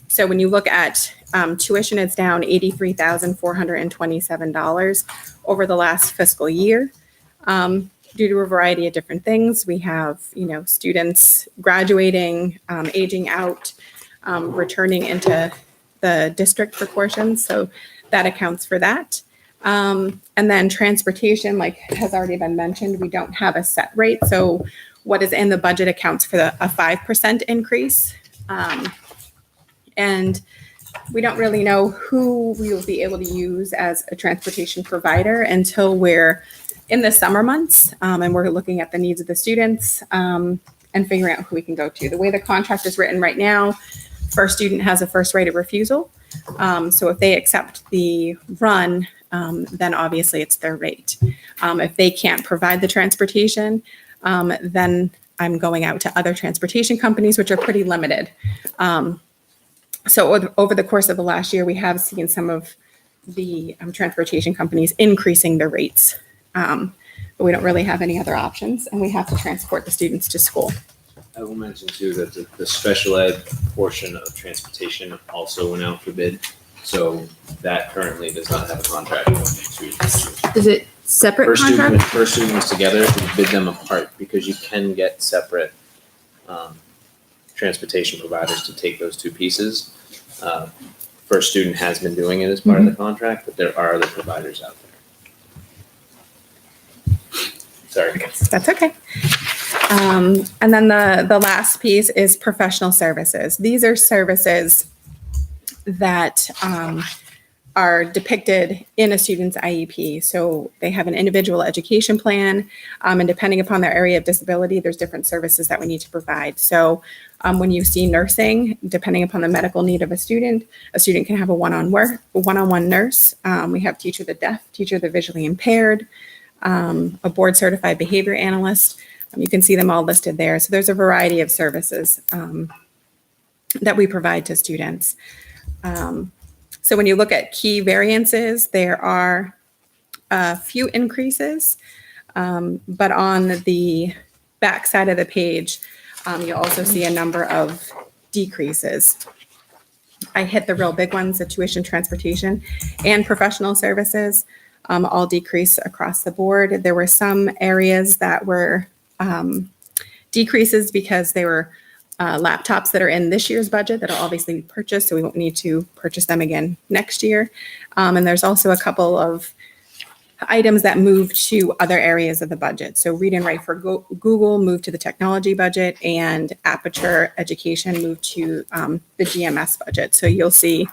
So when you look at tuition, it's down $83,427 over the last fiscal year due to a variety of different things. We have, students graduating, aging out, returning into the district for portions. So that accounts for that. And then transportation, like has already been mentioned, we don't have a set rate. So what is in the budget accounts for a 5% increase. And we don't really know who we will be able to use as a transportation provider until we're in the summer months and we're looking at the needs of the students and figuring out who we can go to. The way the contract is written right now, first student has a first right of refusal. So if they accept the run, then obviously it's their rate. If they can't provide the transportation, then I'm going out to other transportation companies, which are pretty limited. So over the course of the last year, we have seen some of the transportation companies increasing their rates, but we don't really have any other options, and we have to transport the students to school. I will mention too that the special ed portion of transportation also went out for bid. So that currently does not have a contract with students. Is it separate For contract? students together, we bid them apart because you can get separate transportation providers to take those two pieces. First student has been doing it as part of the contract, but there are other providers out there. Sorry. That's okay. And then the last piece is professional services. These are services that are depicted in a student's IEP. So they have an individual education plan, and depending upon their area of disability, there's different services that we need to provide. So when you see nursing, depending upon the medical need of a student can have a one-on-one nurse. We have teacher the deaf, teacher the visually impaired, a board certified behavior analyst. You can see them all listed there. So there's a variety of services that we provide to students. So when you look at key variances, there are a few increases, but on the back side of the page, you'll also see a number of decreases. I hit the real big ones, the tuition, transportation, and professional services, all decreased across the board. There were some areas that were decreases because they were laptops that are in this year's budget that will obviously be purchased, so we won't need to purchase them again next year. And there's also a couple of items that moved to other areas of the budget. So Read and Write for Google moved to the technology budget, and Aperture Education moved to the GMS budget. So you'll see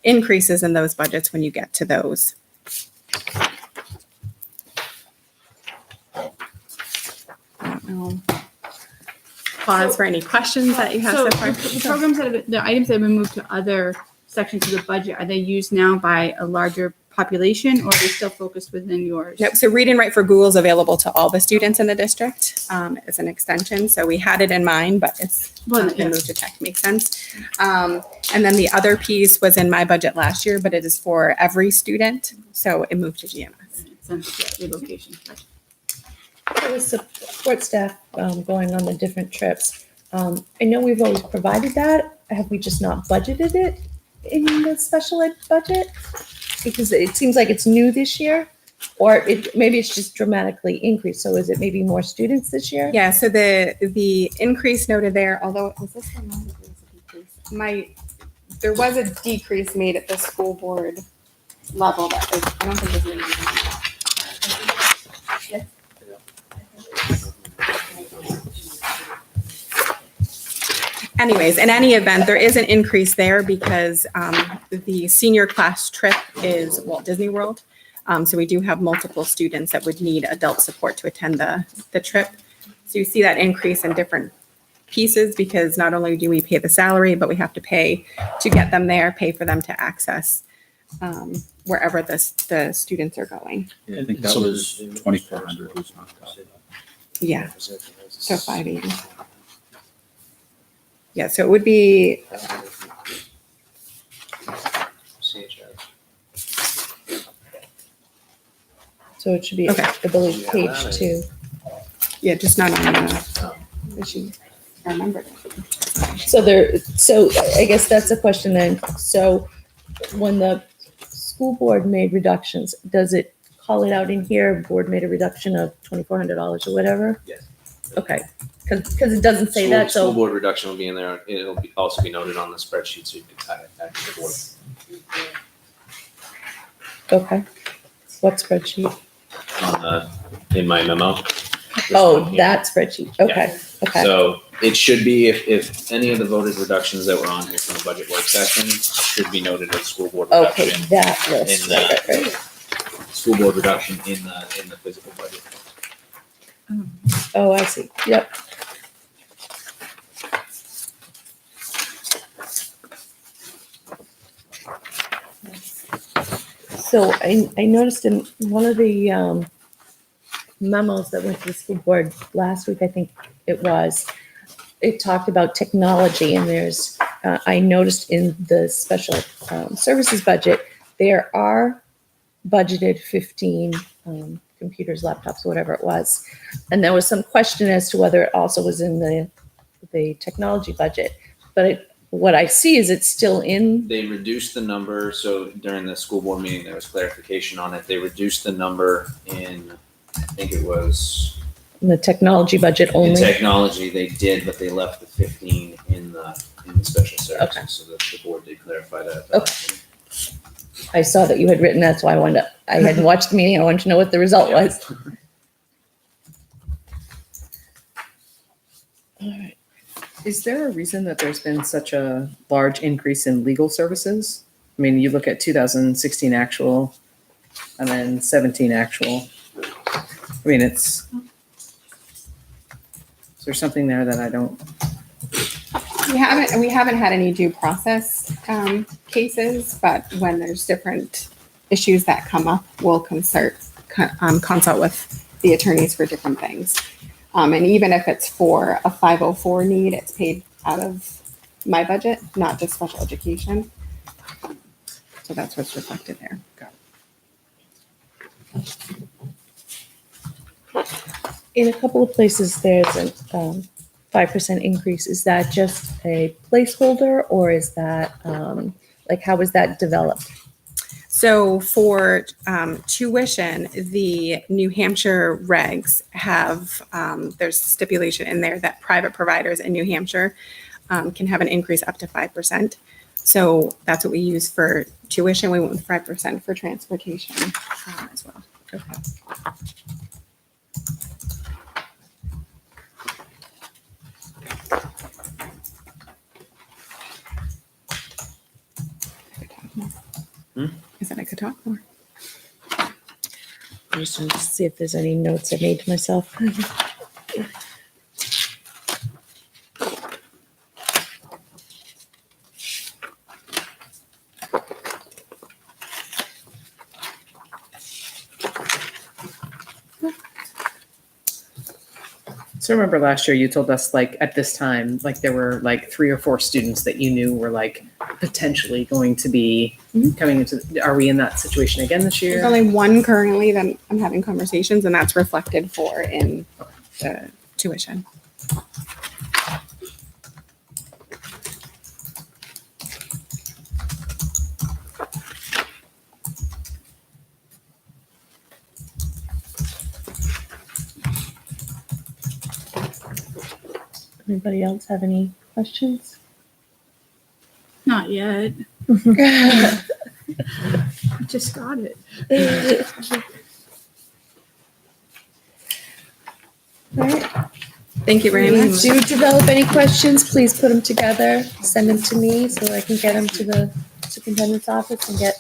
increases in those budgets when you get to those. I don't know. Pause for any questions that you have so far. The programs the items that have been moved to other sections of the budget, are they used now by a larger population, or are they still focused within yours? Nope. So read and write for Google is available to all the students in the district as an extension. So we had it in mind, but it's Well, been moved to tech. Makes sense. And then the other piece was in my budget last year, but it is for every student. So it moved to GMS. Yeah, relocation. There was support staff going on the different trips. I know we've always provided that. Have we just not budgeted it in the special ed budget? Because it seems like it's new this year, or maybe it's just dramatically increased. So is it maybe more students this year? Yeah. So the increase noted there, although was this one? Or was it a decrease? There was a decrease made at the school board level. I don't think there's any. Anyways, in any event, there is an increase there because the senior class trip is Walt Disney World. So we do have multiple students that would need adult support to attend the trip. So you see that increase in different pieces because not only do we pay the salary, but we have to pay to get them there, pay for them to access wherever the students are going. I think that was 2,400. Yeah, so 580. Yeah, so it would be, So it should be, Okay. I believe, page 2. yeah, just not on the sheet. I remembered it. So I guess that's a question then. So when the school board made reductions, does it call it out in here? Board made a reduction of $2,400 or whatever? Yes. Okay, because it doesn't say that, School so. board reduction will be in there. It'll also be noted on the spreadsheet, so you can tie it back to the board. Okay. What spreadsheet? In my memo. Oh, that spreadsheet. Okay, okay. So it should be, if any of the voted reductions that were on here from the budget work session should be noted as school board Okay, reduction. that list. In the- Right. School board reduction in the physical budget. Oh, I see. Yep. So I noticed in one of the memos that went to the school board last week, I think it was, it talked about technology, and there's, I noticed in the special services budget, there are budgeted 15 computers, laptops, whatever it was. And there was some question as to whether it also was in the technology budget. But what I see is it's still in, They reduced the number, so during the school board meeting, there was clarification on it. They reduced the number in, I think it was the technology budget in only. technology, they did, but they left the 15 in the special services. Okay. So the board did clarify that. Okay. I saw that you had written that, so I wanted to, I hadn't watched the meeting. I wanted to know what the result was. All right. Is there a reason that there's been such a large increase in legal services? I mean, you look at 2016 actual and then 17 actual. I mean, is there something there that I don't? We haven't had any due process cases, but when there's different issues that come up, we'll consult with the attorneys for different things. And even if it's for a 504 need, it's paid out of my budget, not just special education. So that's what's reflected there. In a couple of places, there's a 5% increase. Is that just a placeholder, or is that, like, how was that developed? So for tuition, the New Hampshire regs have, there's stipulation in there that private providers in New Hampshire can have an increase up to 5%. So that's what we use for tuition. We went with 5% for transportation as well. Okay. I said I could talk more. I just wanted to see if there's any notes I made to myself. So remember last year you told us like at this time, like there were like 3 or 4 students that you knew were like potentially going to be coming into, are we in that situation again this There's year? only one currently that I'm having conversations, and that's reflected for in the tuition. Anybody else have any questions? Not yet. Just got it. All right. Thank you very much. Do develop any questions, please put them together, send them to me so I can get them to the superintendent's office and get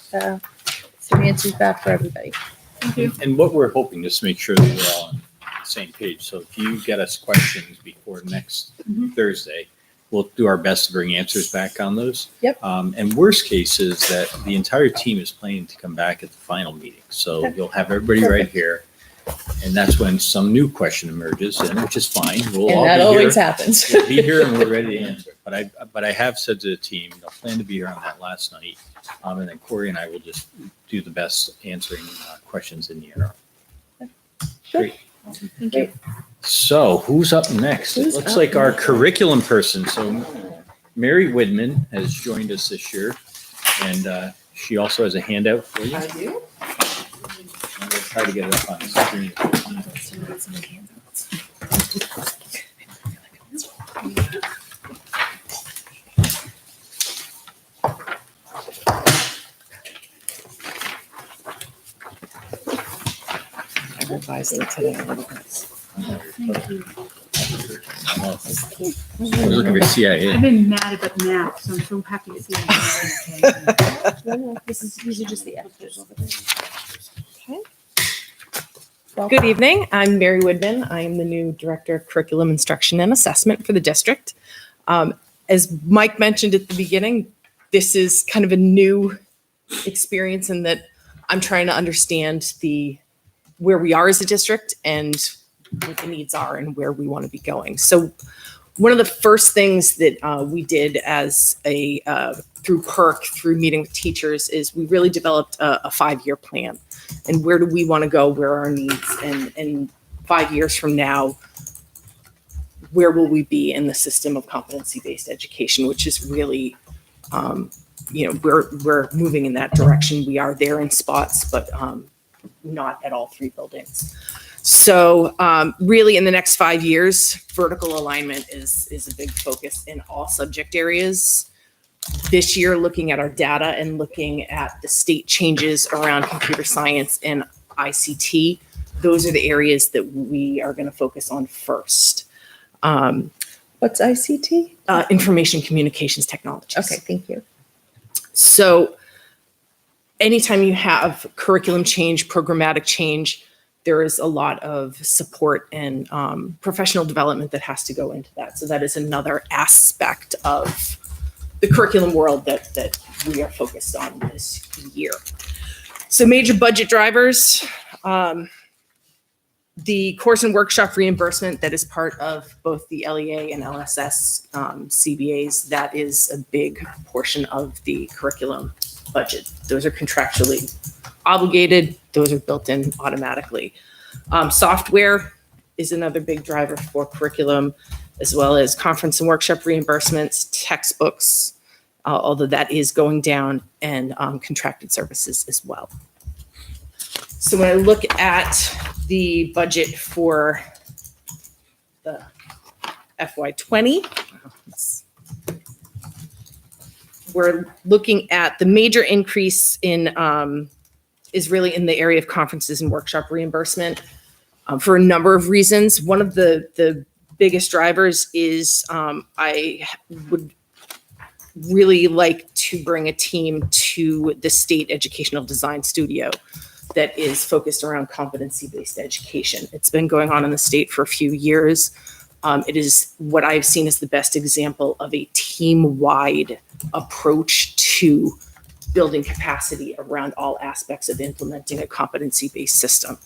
some answers back for everybody. Thank you. And what we're hoping, just to make sure that we're all on the same page. So if you get us questions before next Thursday, we'll do our best to bring answers back on those. Yep. And worst case is that the entire team is planning to come back at the final meeting. So you'll have everybody right here. And that's when some new question emerges, and which is fine. We'll all And that be always here. happens. We'll be here and we're ready to answer. But I have said to the team, I plan to be here on that last night. And then Corey and I will just do the best answering questions in the interim. Great. Thank you. So who's up next? It Who's looks up like our next? curriculum person. So Mary Whitman has joined us this year, and she also has a handout for you. I do. I'm gonna try to get it up on the screen. I revised it today a little bit. Thank you. We're looking for I've CIA. been mad about math, so I'm so happy to see it. No, these are just the extras. Good evening. I'm Mary Whitman. I am the new Director of Curriculum Instruction and Assessment for the district. As Mike mentioned at the beginning, this is kind of a new experience in that I'm trying to understand where we are as a district and what the needs are and where we want to be going. So one of the first things that we did as through PERC, through meeting with teachers, is we really developed a 5-year plan. And where do we want to go? Where are our needs? And 5 years from now, where will we be in the system of competency-based education, which is really, we're moving in that direction. We are there in spots, but not at all 3 buildings. So really in the next 5 years, vertical alignment is a big focus in all subject areas. This year, looking at our data and looking at the state changes around computer science and ICT, those are the areas that we are going to focus on first. What's ICT? Information communications technologies. Okay, thank you. So anytime you have curriculum change, programmatic change, there is a lot of support and professional development that has to go into that. So that is another aspect of the curriculum world that we are focused on this year. So major budget drivers, the course and workshop reimbursement that is part of both the LEA and LSS CBAs, that is a big portion of the curriculum budget. Those are contractually obligated. Those are built in automatically. Software is another big driver for curriculum, as well as conference and workshop reimbursements, textbooks, although that is going down, and contracted services as well. So when I look at the budget for the FY20, we're looking at the major increase in is really in the area of conferences and workshop reimbursement for a number of reasons. One of the biggest drivers is I would really like to bring a team to the State Educational Design Studio that is focused around competency-based education. It's been going on in the state for a few years. It is what I've seen as the best example of a team-wide approach to building capacity around all aspects of implementing a competency-based system.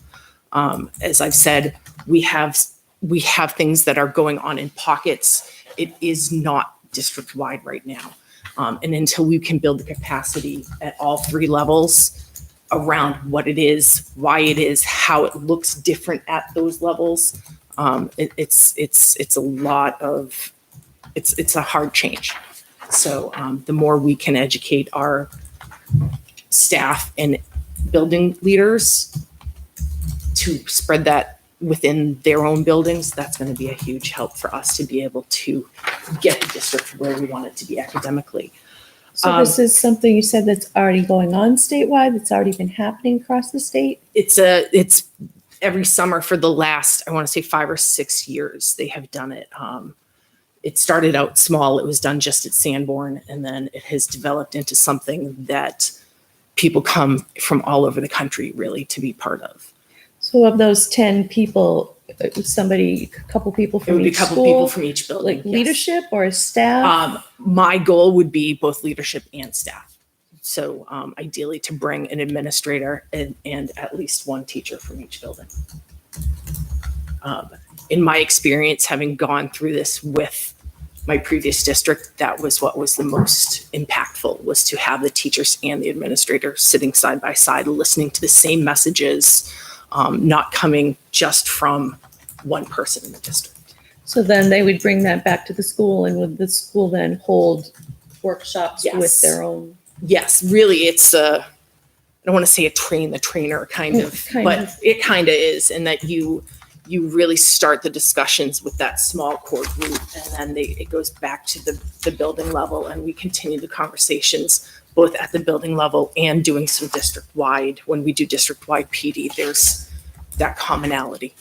As I've said, we have we have things that are going on in pockets. It is not district-wide right now. And until we can build the capacity at all three levels around what it is, why it is, how it looks different at those levels, it's a lot of, it's a hard change. So the more we can educate our staff and building leaders to spread that within their own buildings, that's going to be a huge help for us to be able to get the district where we want it to be academically. So this is something you said that's already going on statewide, that's already been happening across the state? It's every summer for the last, I want to say 5 or 6 years, they have done it. It started out small. It was done just at Sanborn, and then it has developed into something that people come from all over the country really to be part of. So of those 10 people, a couple people It from would be a each couple school? people from each building. Like yes. leadership or staff? My goal would be both leadership and staff. So ideally to bring an administrator and at least one teacher from each building. In my experience, having gone through this with my previous district, that was what was the most impactful, was to have the teachers and the administrator sitting side by side, listening to the same messages, not coming just from one person in the district. So then they would bring that back to the school, and would the school then hold workshops Yes. with their own? Yes, really, it's I don't want to say a train the trainer kind of, but it kind of is, in that you really start the discussions with that small core group, and then it goes back to the building level, and we continue the conversations both at the building level and doing some district-wide. When we do district-wide PD, there's that commonality.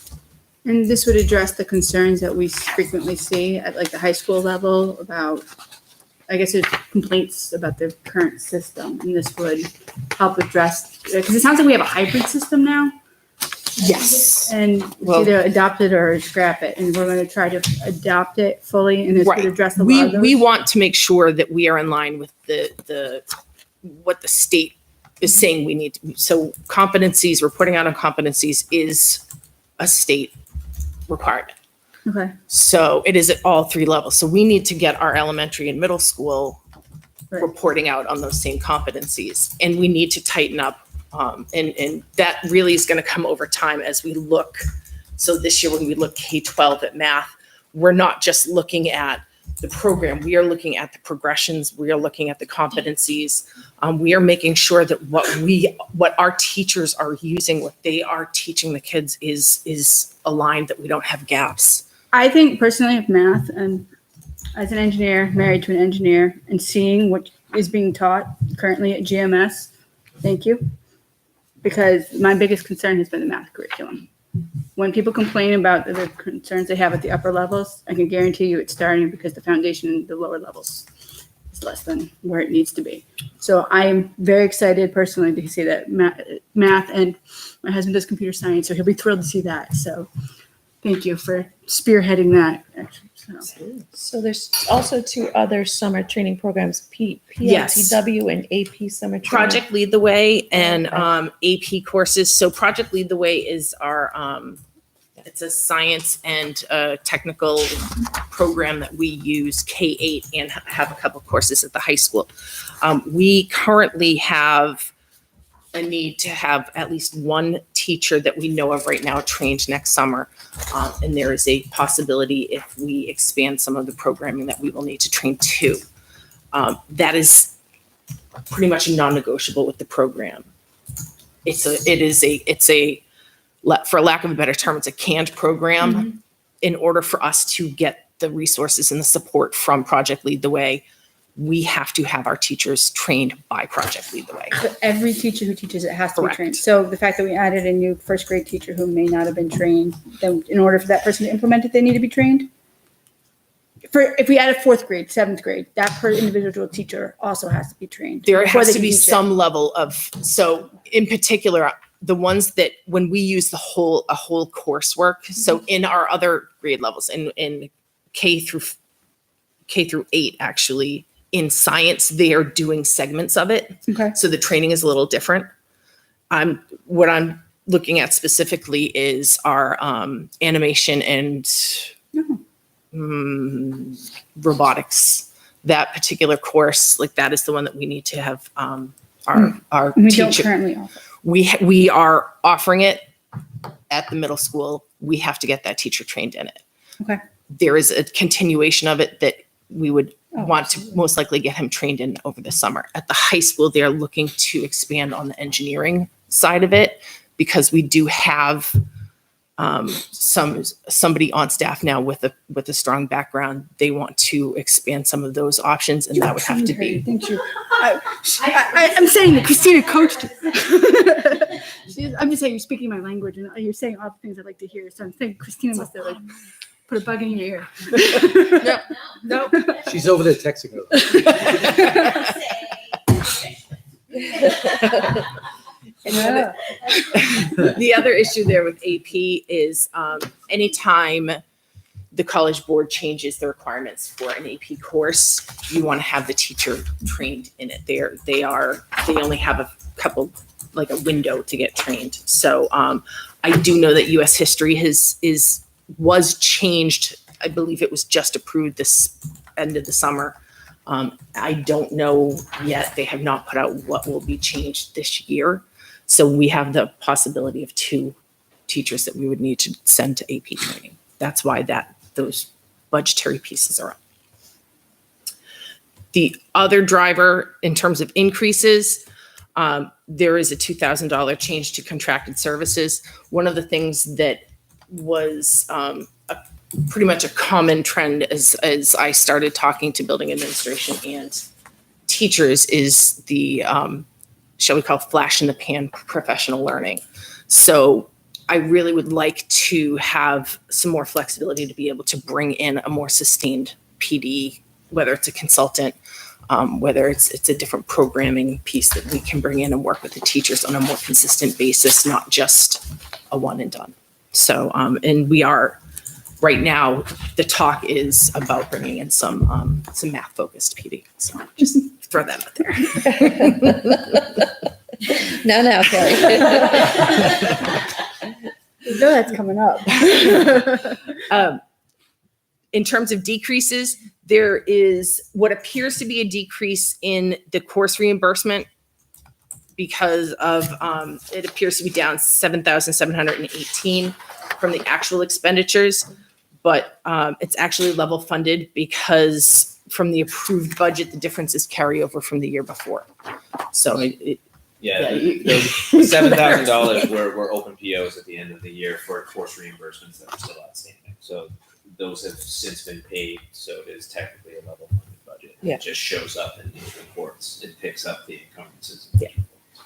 And this would address the concerns that we frequently see at like the high school level about, I guess there's complaints about the current system, and this would help address, because it sounds like we have a hybrid system now. Yes. And it's Well- either adopt it or scrap it, and we're going to try to adopt it fully, and this Right. would address a lot of those. We want to make sure that we are in line with the what the state is saying we need to. So competencies, reporting out on competencies is a state requirement. Okay. So it is at all three levels. So we need to get our elementary and middle school Right. reporting out on those same competencies, and we need to tighten up. And that really is going to come over time as we look. So this year, when we look K-12 at math, we're not just looking at the program. We are looking at the progressions. We are looking at the competencies. We are making sure that what our teachers are using, what they are teaching the kids is aligned, that we don't have gaps. I think personally of math, and as an engineer, married to an engineer, and seeing what is being taught currently at GMS, thank you. Because my biggest concern has been the math curriculum. When people complain about the concerns they have at the upper levels, I can guarantee you it's starting because the foundation in the lower levels is less than where it needs to be. So I'm very excited personally to see that math, and my husband does computer science, so he'll be thrilled to see that. So thank you for spearheading that. So there's also 2 other summer training programs, Yes. PLTW and AP summer training. Project Lead the Way and AP courses. So Project Lead the Way is our, it's a science and technical program that we use K-8 and have a couple courses at the high school. We currently have a need to have at least one teacher that we know of right now trained next summer. And there is a possibility, if we expand some of the programming, that we will need to train 2. That is pretty much non-negotiable with the program. For lack of a better term, it's a canned program. In order for us to get the resources and the support from Project Lead the Way, we have to have our teachers trained by Project Lead the Way. But every teacher who teaches it has to Correct. be trained. So the fact that we added a new first grade teacher who may not have been trained, then in order for that person to implement it, they need to be trained? If we add a 4th grade, 7th grade, that per individual teacher also has to be trained. There before has they to can be teach it. some level of, so in particular, the ones that when we use a whole coursework, so in our other grade levels, in K through 8, actually, in science, they are doing segments of it. Okay. So the training is a little different. What I'm looking at specifically is our animation and robotics. That particular course, like that is the one that we need to have our We don't teacher. currently offer. We are offering it at the middle school. We have to get that teacher trained in it. Okay. There is a continuation of it that we would Oh, want to most likely get him trained in over the summer. At the high school, they're looking to expand on the engineering side of it because we do have somebody on staff now with a strong background. They want to expand some of those options, and that would have to be. I'm saying that Christina coached. I'm just saying you're speaking my language, and you're saying all the things I like to hear. So I'm saying Christina must have like put a bug in your ear. No. She's over there texting her. The other issue there with AP is anytime the College Board changes the requirements for an AP course, you want to have the teacher trained in it. They only have a couple, like a window to get trained. So I do know that U.S. history was changed. I believe it was just approved this end of the summer. I don't know yet. They have not put out what will be changed this year. So we have the possibility of 2 teachers that we would need to send to AP training. That's why those budgetary pieces are up. The other driver in terms of increases, there is a $2,000 change to contracted services. One of the things that was pretty much a common trend as I started talking to building administration and teachers is the, shall we call flash in the pan professional learning. So I really would like to have some more flexibility to be able to bring in a more sustained PD, whether it's a consultant, whether it's a different programming piece that we can bring in and work with the teachers on a more consistent basis, not just a one and done. So, and we are, right now, the talk is about bringing in some math focused PD. So just throw that out there. No, Kelly. You know that's coming up. In terms of decreases, there is what appears to be a decrease in the course reimbursement because of, it appears to be down $7,718 from the actual expenditures, but it's actually level funded because from the approved budget, the difference is carryover from the year before. So the $7,000 were open POs at the end of the year for course reimbursements that are still outstanding. So those have since been paid, so it is technically a level funded budget. Yeah. It just shows up in these reports. It picks up the encumbrances. Yeah.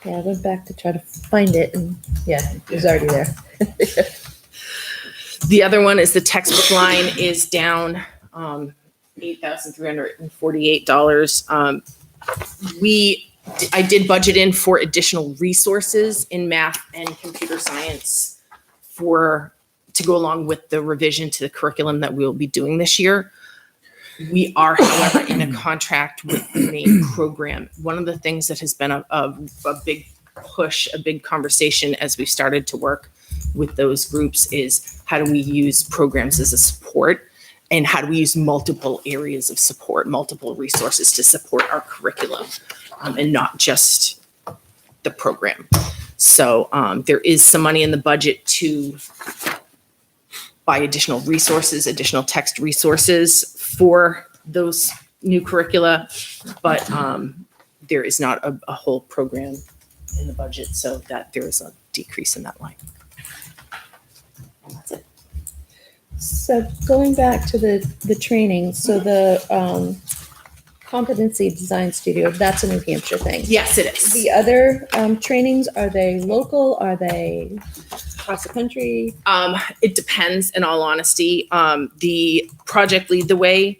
Yeah, I went back to try to find it, and it was already there. The other one is the textbook line is down $8,348. I did budget in for additional resources in math and computer science to go along with the revision to the curriculum that we will be doing this year. We are, however, in a contract with the main program. One of the things that has been a big push, a big conversation as we started to work with those groups is how do we use programs as a support and how do we use multiple areas of support, multiple resources to support our curriculum and not just the program. So there is some money in the budget to buy additional resources, additional text resources for those new curricula, but there is not a whole program in the budget, so that there is a decrease in that line. And that's it. So going back to the training, so the competency design studio, that's a New Hampshire thing. Yes, it is. The other trainings, are they local? Are they across the country? It depends, in all honesty. The Project Lead the Way,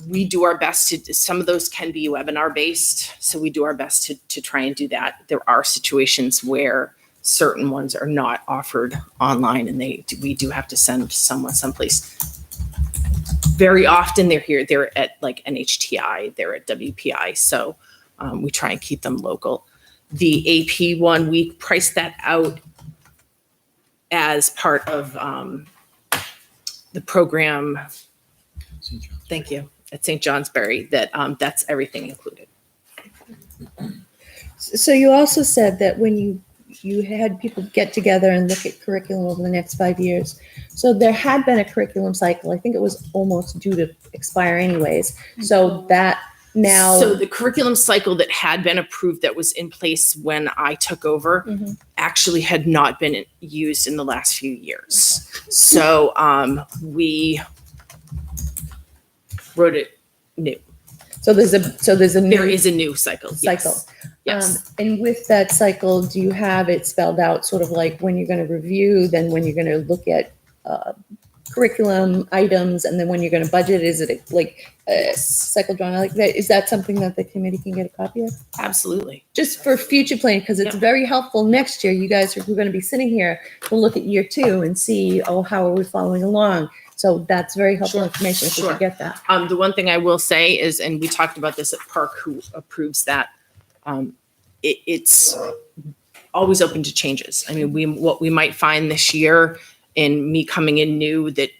we do our best to, some of those can be webinar based, so we do our best to try and do that. There are situations where certain ones are not offered online and we do have to send someone someplace. Very often they're at like NHTI, they're at WPI, so we try and keep them local. The AP one, we priced that out as part of the program. Thank you. At St. Johnsbury, that's everything included. So you also said that when you had people get together and look at curriculum over the next 5 years. So there had been a curriculum cycle. I think it was almost due to expire anyways. So that now. So the curriculum cycle that had been approved that was in place when I took over Mhm. actually had not been used in the last few years. So we wrote it new. So there's a new There is a new cycle. cycle. Yes. And with that cycle, do you have it spelled out sort of like when you're going to review, then when you're going to look at curriculum items, and then when you're going to budget? Is it like a cycle drawn out like that? Is that something that the committee can get a copy of? Absolutely. Just for future planning, because it's Yeah. very helpful next year. You guys are going to be sitting here to look at year 2 and see, oh, how are we following along? So that's very helpful Sure. information if we Sure. could get that. The one thing I will say is, and we talked about this at Park, who approves that, it's always open to changes. I mean, what we might find this year, in me coming in new, that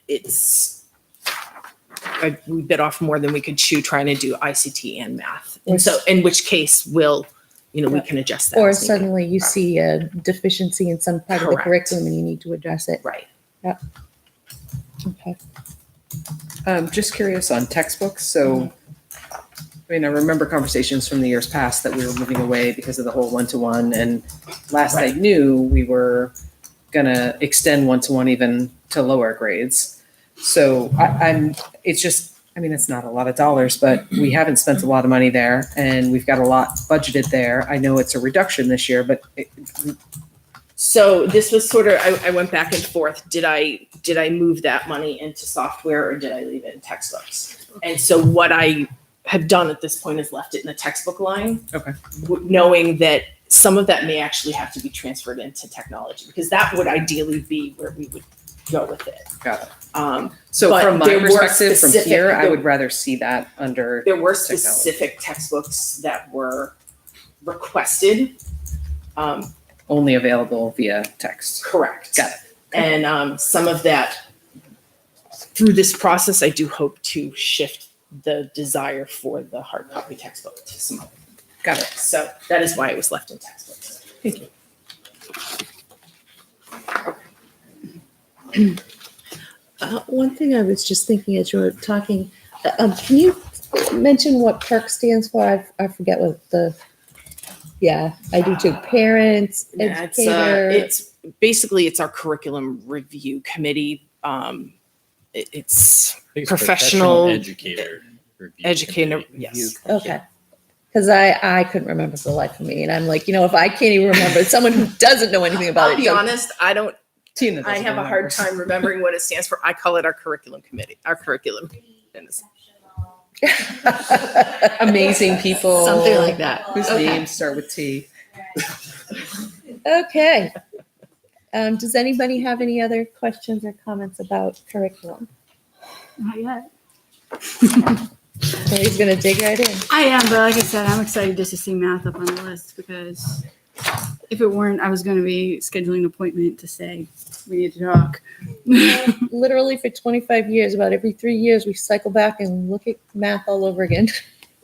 we bit off more than we could chew trying to do ICT and math. And so in which case we can adjust that. Or as needed. suddenly you see a deficiency in some part of the Correct. curriculum and you need to address it. Right. Okay. Just curious on textbooks. So, I mean, I remember conversations from the years past that we were moving away because of the whole one-to-one. And last I knew, we were going to extend one-to-one even to lower grades. So it's not a lot of dollars, but we haven't spent a lot of money there, and we've got a lot budgeted there. I know it's a reduction this year, but So this was sort of, I went back and forth. Did I move that money into software, or did I leave it in textbooks? And so what I have done at this point is left it in the textbook line. Okay. Knowing that some of that may actually have to be transferred into technology, because that would ideally be where we would go with it. got it. But So from my there were perspective, from specific- here, I would rather see that under. There were technology. specific textbooks that were requested. Only available via text. Correct. Got it. And some of that, through this process, I do hope to shift the desire for the hard copy textbook to some other. Got it. So that is why it was left in textbooks. Thank you. One thing I was just thinking as you were talking, can you mention what PERC stands for? I forget what I do too. Parents, Yeah, educator. it's basically it's our curriculum review committee. It's I think it's professional educator. review educator. committee. Yes. Okay. Because I couldn't remember for the life of me. And I'm like, if I can't even remember, someone who doesn't know anything about I'll it. be honest, I don't. Tina I doesn't have a hard remember. time remembering what it stands for. I call it our curriculum committee. Our curriculum. Amazing people. Something like that. Whose Okay. names start with T. Okay. Does anybody have any other questions or comments about curriculum? Not yet. So he's going to dig right in. I am, but like I said, I'm excited just to see math up on the list, because if it weren't, I was going to be scheduling an appointment to say we need to talk. Literally for 25 years, about every 3 years, we cycle back and look at math all over again.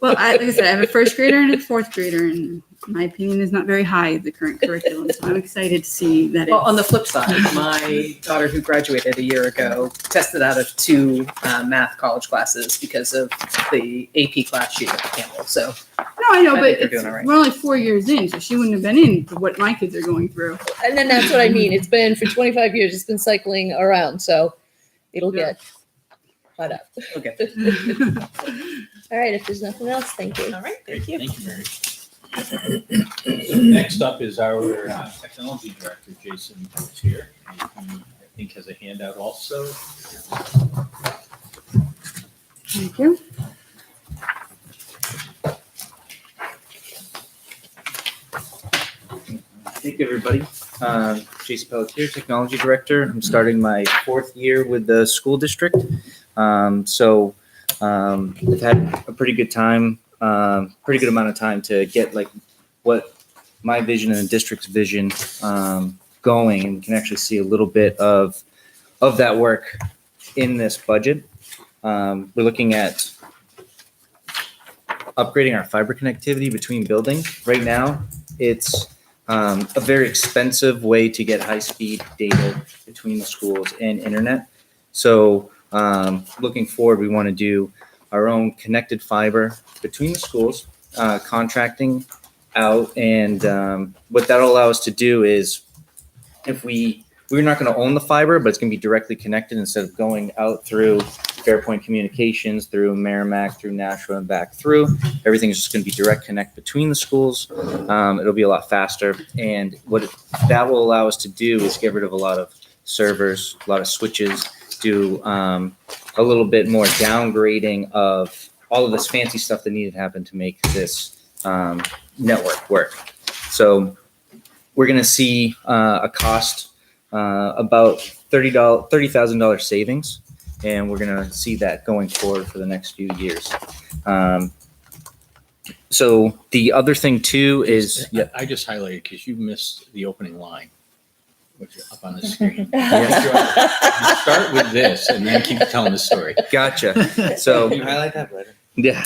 Well, like I said, I have a first grader and a fourth grader, and my opinion is not very high of the current curriculum. So I'm excited to see that. Well, on the it's- flip side, my daughter who graduated a year ago tested out of 2 math college classes because of the AP class she had to handle. So No, I know, I but think they're it's, doing all right. we're only 4 years in, so she wouldn't have been in for what my kids are going through. And then that's what I mean. It's been for 25 years, it's been cycling around. So it'll get caught up. okay. All right. If there's nothing else, thank you. All right. Thank you. Thank you, Mary. Next up is our technology director, Jason, who's here. He, I think, has a handout also. Thank you. Thank you, everybody. Jason Pelletier, Technology Director. I'm starting my 4th year with the school district. I've had a pretty good time, pretty good amount of time to get like what my vision and the district's vision going, and we can actually see a little bit of that work in this budget. We're looking at upgrading our fiber connectivity between buildings. Right now, it's a very expensive way to get high-speed data between the schools and internet. So looking forward, we want to do our own connected fiber between the schools, contracting out. And what that'll allow us to do is, if we're not going to own the fiber, but it's going to be directly connected instead of going out through Fairpoint Communications, through Merrimack, through Nashua, and back through. Everything's just going to be direct connect between the schools. It'll be a lot faster. And what that will allow us to do is get rid of a lot of servers, a lot of switches, do a little bit more downgrading of all of this fancy stuff that needed to happen to make this network work. So we're going to see a cost about $30,000 savings, and we're going to see that going forward for the next few years. So the other thing too is, yeah, I just highlighted because you missed the opening line, which is up on the screen. You start with this and then keep telling the story. gotcha. So Can you highlight that, Brandon? yeah,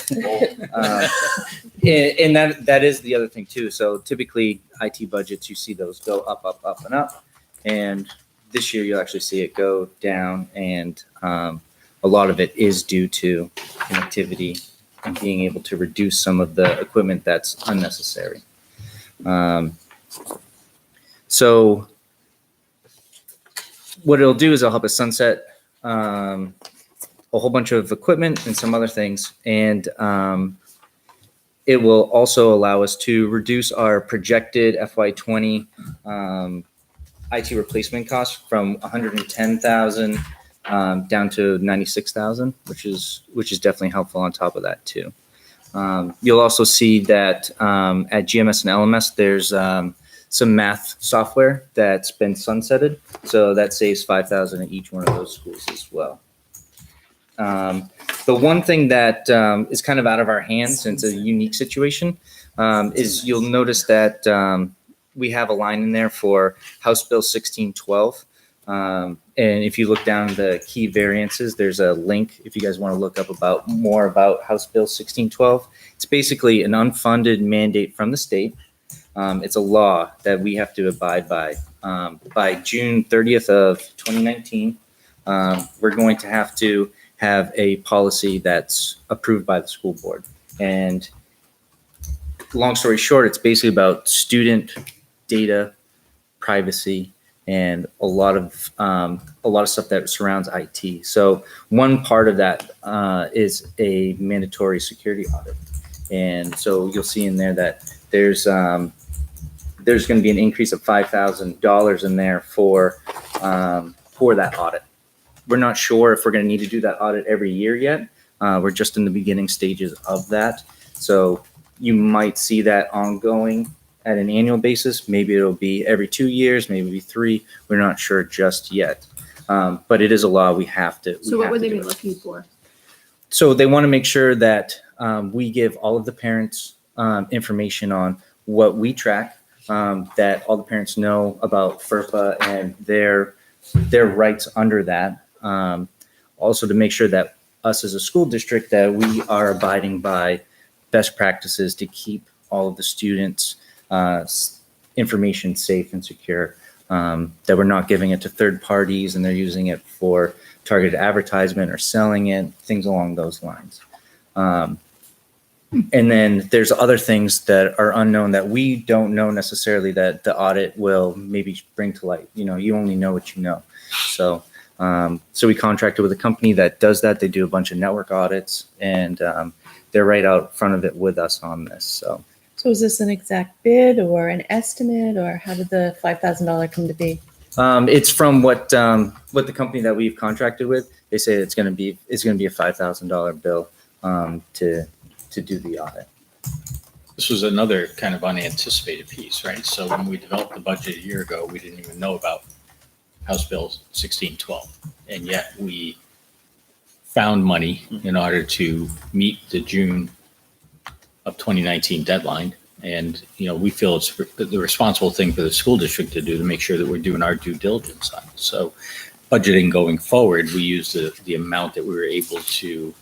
and that is the other thing too. So typically IT budgets, you see those go up, up, up, and up, and this year you'll actually see it go down, and a lot of it is due to connectivity and being able to reduce some of the equipment that's unnecessary. So what it'll do is it'll help us sunset a whole bunch of equipment and some other things. And it will also allow us to reduce our projected FY20 IT replacement costs from 110,000 down to 96,000, which is definitely helpful on top of that too. You'll also see that at GMS and LMS, there's some math software that's been sunsetted. So that saves 5,000 at each one of those schools as well. The one thing that is kind of out of our hands, and it's a unique situation, is you'll notice that we have a line in there for House Bill 1612. And if you look down the key variances, there's a link if you guys want to look up more about House Bill 1612. It's basically an unfunded mandate from the state. It's a law that we have to abide by. By June 30th of 2019, we're going to have a policy that's approved by the school board. And long story short, it's basically about student data privacy and a lot of stuff that surrounds IT. So one part of that is a mandatory security audit. And so you'll see in there that there's going to be an increase of $5,000 in there for that audit. We're not sure if we're going to need to do that audit every year yet. We're just in the beginning stages of that. So you might see that ongoing at an annual basis. Maybe it'll be every 2 years, maybe it'll be 3. We're not sure just yet. But it is a law we have to. So what would they be looking for? So they want to make sure that we give all of the parents information on what we track, that all the parents know about FERPA and their rights under that. Also to make sure that us as a school district, that we are abiding by best practices to keep all of the students' information safe and secure, that we're not giving it to third parties and they're using it for targeted advertisement or selling it, things along those lines. And then there's other things that are unknown that we don't know necessarily that the audit will maybe bring to light. You know, you only know what you know. So we contracted with a company that does that. They do a bunch of network audits, and they're right out front of it with us on this. So So is this an exact bid or an estimate, or how did the $5,000 come to be? it's from what the company that we've contracted with. They say it's going to be a $5,000 bill to do the audit. This was another kind of unanticipated piece, right? So when we developed the budget a year ago, we didn't even know about House Bill 1612. And yet we found money in order to meet the June of 2019 deadline. And, we feel it's the responsible thing for the school district to do to make sure that we're doing our due diligence on it. So budgeting going forward, we use the amount that we were able to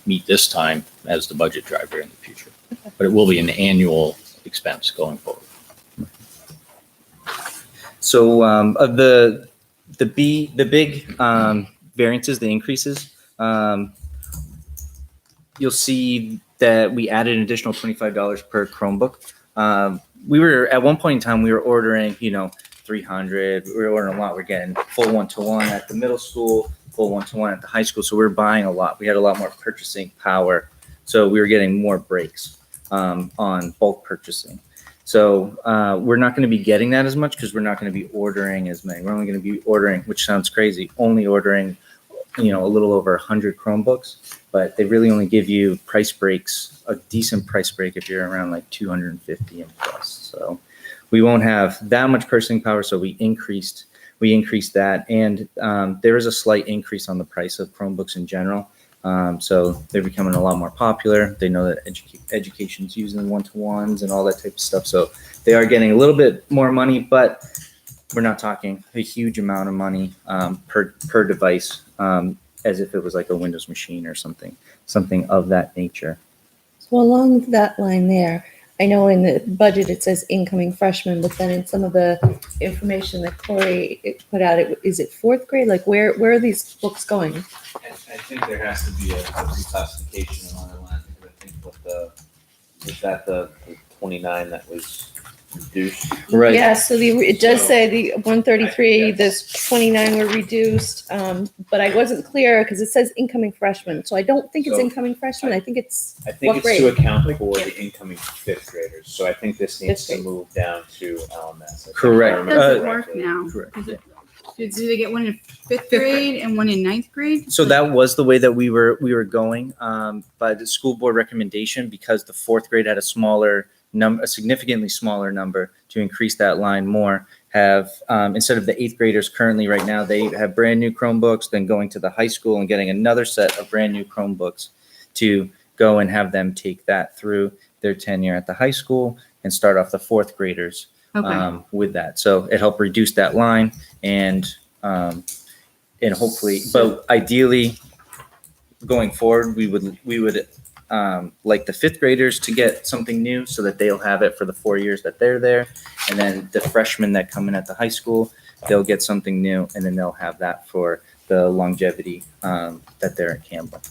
meet this time as the budget driver in the future. But it will be an annual expense going forward. So of the big variances, the increases, you'll see that we added an additional $25 per Chromebook. We were at one point in time, we were ordering, 300. We were ordering a lot. We're getting full one-to-one at the middle school, full one-to-one at the high school. So we were buying a lot. We had a lot more purchasing power. So we were getting more breaks on bulk purchasing. So we're not going to be getting that as much because we're not going to be ordering as many. We're only going to be ordering, which sounds crazy, only ordering, a little over 100 Chromebooks, but they really only give you price breaks, a decent price break if you're around like 250 and plus. So we won't have that much purchasing power. So we increased that, and there is a slight increase on the price of Chromebooks in general. So they're becoming a lot more popular. They know that education's using one-to-ones and all that type of stuff. So they are getting a little bit more money, but we're not talking a huge amount of money per device, as if it was like a Windows machine or something of that nature. So along that line there, I know in the budget it says incoming freshmen, but then in some of the information that Corey put out, is it fourth grade? Like where are these books going? I think there has to be a reclassification along the line. I think was that the 29 that was reduced? Right. Yeah, so it does So, say the 133, I think this 29 were reduced, but I wasn't clear because it says incoming freshmen. So I don't think it's So, incoming freshmen. I think it's I think what it's to grade? account for the incoming fifth graders. So I think this needs Fifth to grade. move down to LMS. I think, Correct. if I remember How does it correctly. work now? Correct. Is it- Do they get one in fifth grade and one in ninth grade? So that was the way that we were going by the school board recommendation, because the fourth grade had a smaller number, a significantly smaller number, to increase that line more. Have instead of the eighth graders currently right now, they have brand new Chromebooks, then going to the high school and getting another set of brand new Chromebooks to go and have them take that through their tenure at the high school and start off the fourth graders Okay. with that. So it helped reduce that line and hopefully, but ideally going forward, we would like the fifth graders to get something new so that they'll have it for the 4 years that they're there. And then the freshmen that come in at the high school, they'll get something new, and then they'll have that for the longevity that they're at Campbell.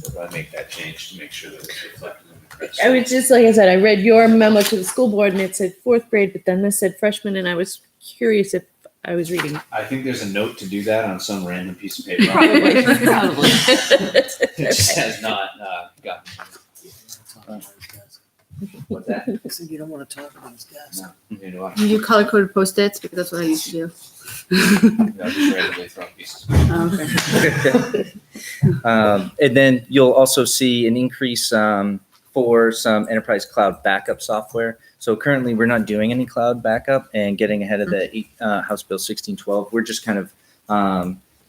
So I make that change to make sure that it's reflected in the press. I was just, like I said, I read your memo to the school board and it said fourth grade, but then this said freshman, and I was curious if I was reading. I think there's a note to do that on some random piece of paper. Probably. It just has not gotten. What's that? I said you don't want to talk about his desk. You know what? You do color coded Post-its because that's what I used to do. I'll just randomly throw pieces. Oh, okay. And then you'll also see an increase for some enterprise cloud backup software. So currently we're not doing any cloud backup and getting ahead of the House Bill 1612. We're just kind of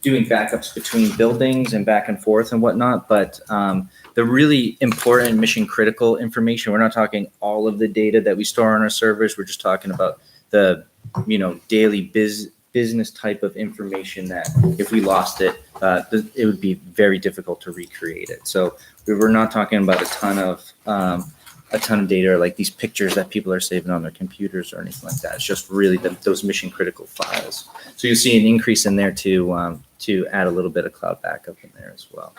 doing backups between buildings and back and forth and whatnot. But the really important mission critical information, we're not talking all of the data that we store on our servers. We're just talking about the, daily business type of information that if we lost it, it would be very difficult to recreate it. So we're not talking about a ton of data, like these pictures that people are saving on their computers or anything like that. It's just really those mission critical files. So you'll see an increase in there to add a little bit of cloud backup in there as well.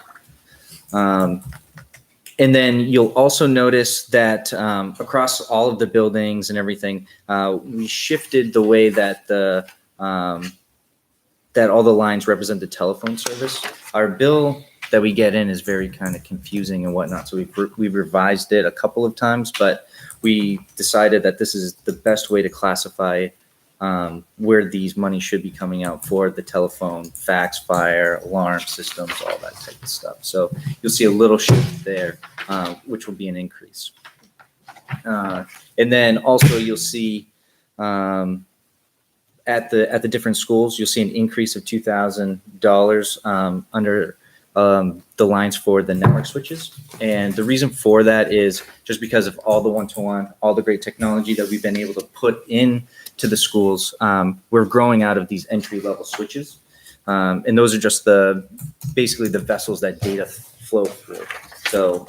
And then you'll also notice that across all of the buildings and everything, we shifted the way that that all the lines represent the telephone service. Our bill that we get in is very kind of confusing and whatnot. So we've revised it a couple of times, but we decided that this is the best way to classify where these money should be coming out for the telephone, fax, fire, alarm systems, all that type of stuff. So you'll see a little shift there, which will be an increase. And then also you'll see at the different schools, you'll see an increase of $2,000 under the lines for the network switches. And the reason for that is just because of all the one-to-one, all the great technology that we've been able to put in to the schools. We're growing out of these entry-level switches. And those are just basically the vessels that data flow through. So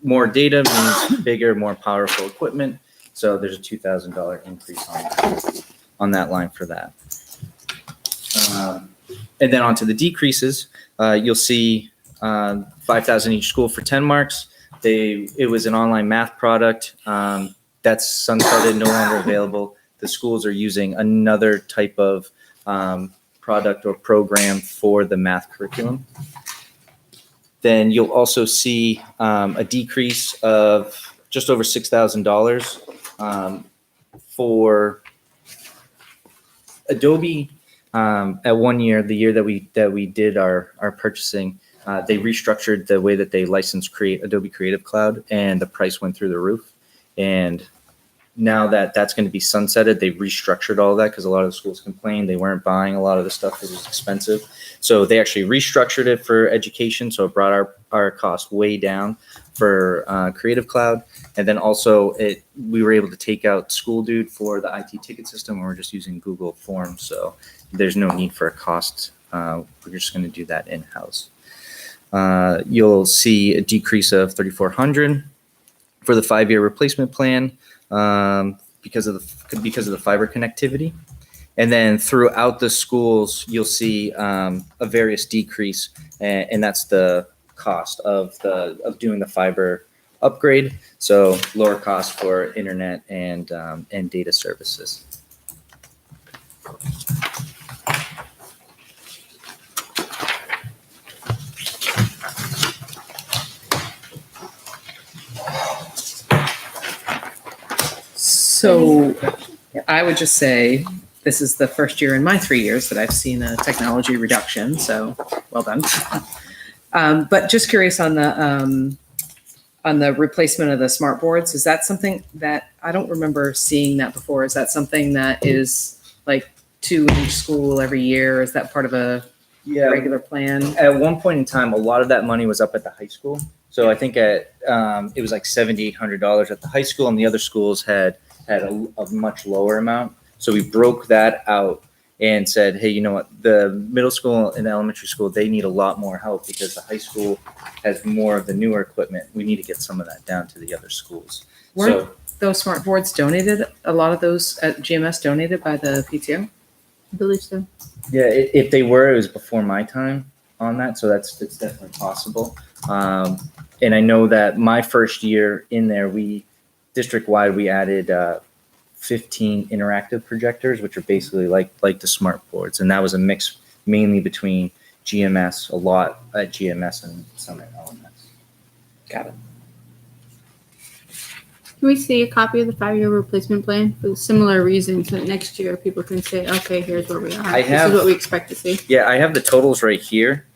more data means bigger, more powerful equipment. So there's a $2,000 increase on that line for that. And then onto the decreases, you'll see 5,000 each school for 10 marks. It was an online math product that's sunsetted, no longer available. The schools are using another type of product or program for the math curriculum. Then you'll also see a decrease of just over $6,000 for Adobe. At 1 year, the year that we did our purchasing, they restructured the way that they license Adobe Creative Cloud, and the price went through the roof. And now that that's going to be sunsetted, they've restructured all of that because a lot of the schools complained they weren't buying a lot of the stuff that was expensive. So they actually restructured it for education. So it brought our cost way down for Creative Cloud. And then also we were able to take out School Dude for the IT ticket system. And we're just using Google Forms. So there's no need for a cost. We're just going to do that in-house. You'll see a decrease of $3,400 for the 5-year replacement plan. Because of the fiber connectivity. And then throughout the schools, you'll see a various decrease, and that's the cost of doing the fiber upgrade. So lower cost for internet and data services. So I would just say this is the first year in my 3 years that I've seen a technology reduction. So well done. But just curious on the replacement of the smart boards. Is that something that I don't remember seeing that before? Is that something that is like 2 in each school every year? Is that part of a regular plan? At one point in time, a lot of that money was up at the high school. So I think it was like $7,800 at the high school, and the other schools had a much lower amount. So we broke that out and said, hey, you know what? The middle school and elementary school, they need a lot more help because the high school has more of the newer equipment. We need to get some of that down to the other schools. Weren't those smart boards donated? A lot of those at GMS donated by the PTO? I believe so. Yeah, if they were, it was before my time on that. So it's definitely possible. And I know that my first year in there, district-wide, we added 15 interactive projectors, which are basically like the smart boards. And that was a mix mainly between GMS, a lot at GMS and some at LMS. Got it. Can we see a copy of the 5-year replacement plan for similar reasons so that next year people can say, okay, here's where we are. This is what we expect to see. Yeah, I have the totals right here.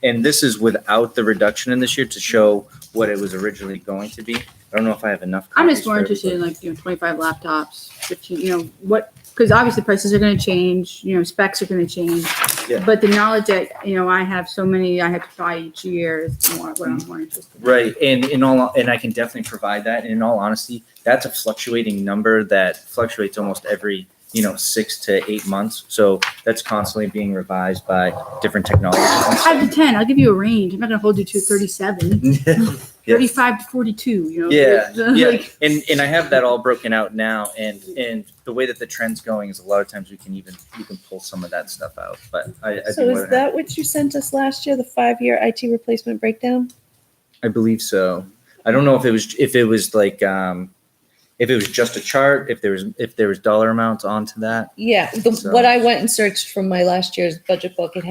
And this is without the reduction in this year to show what it was originally going to be. I don't know if I have enough. I'm just more interested in 25 laptops, 15, because obviously prices are going to change, specs are going to change. Yeah. But the knowledge that, I have so many I have to buy each year is what I'm more interested in. Right. And I can definitely provide that. And in all honesty, that's a fluctuating number that fluctuates almost every 6 to 8 months. So that's constantly being revised by different technologies. 5 to 10, I'll give you a range. I'm not going to hold you to 37. 35 to 42, Yeah. Like, and I have that all broken out now. And the way that the trend's going is a lot of times you can pull some of that stuff out. But So is that what you sent us last year, the 5-year IT replacement breakdown? I believe so. I don't know if it was like if it was just a chart, if there was dollar amounts onto that. Yeah, what I went and searched from my last year's budget book, it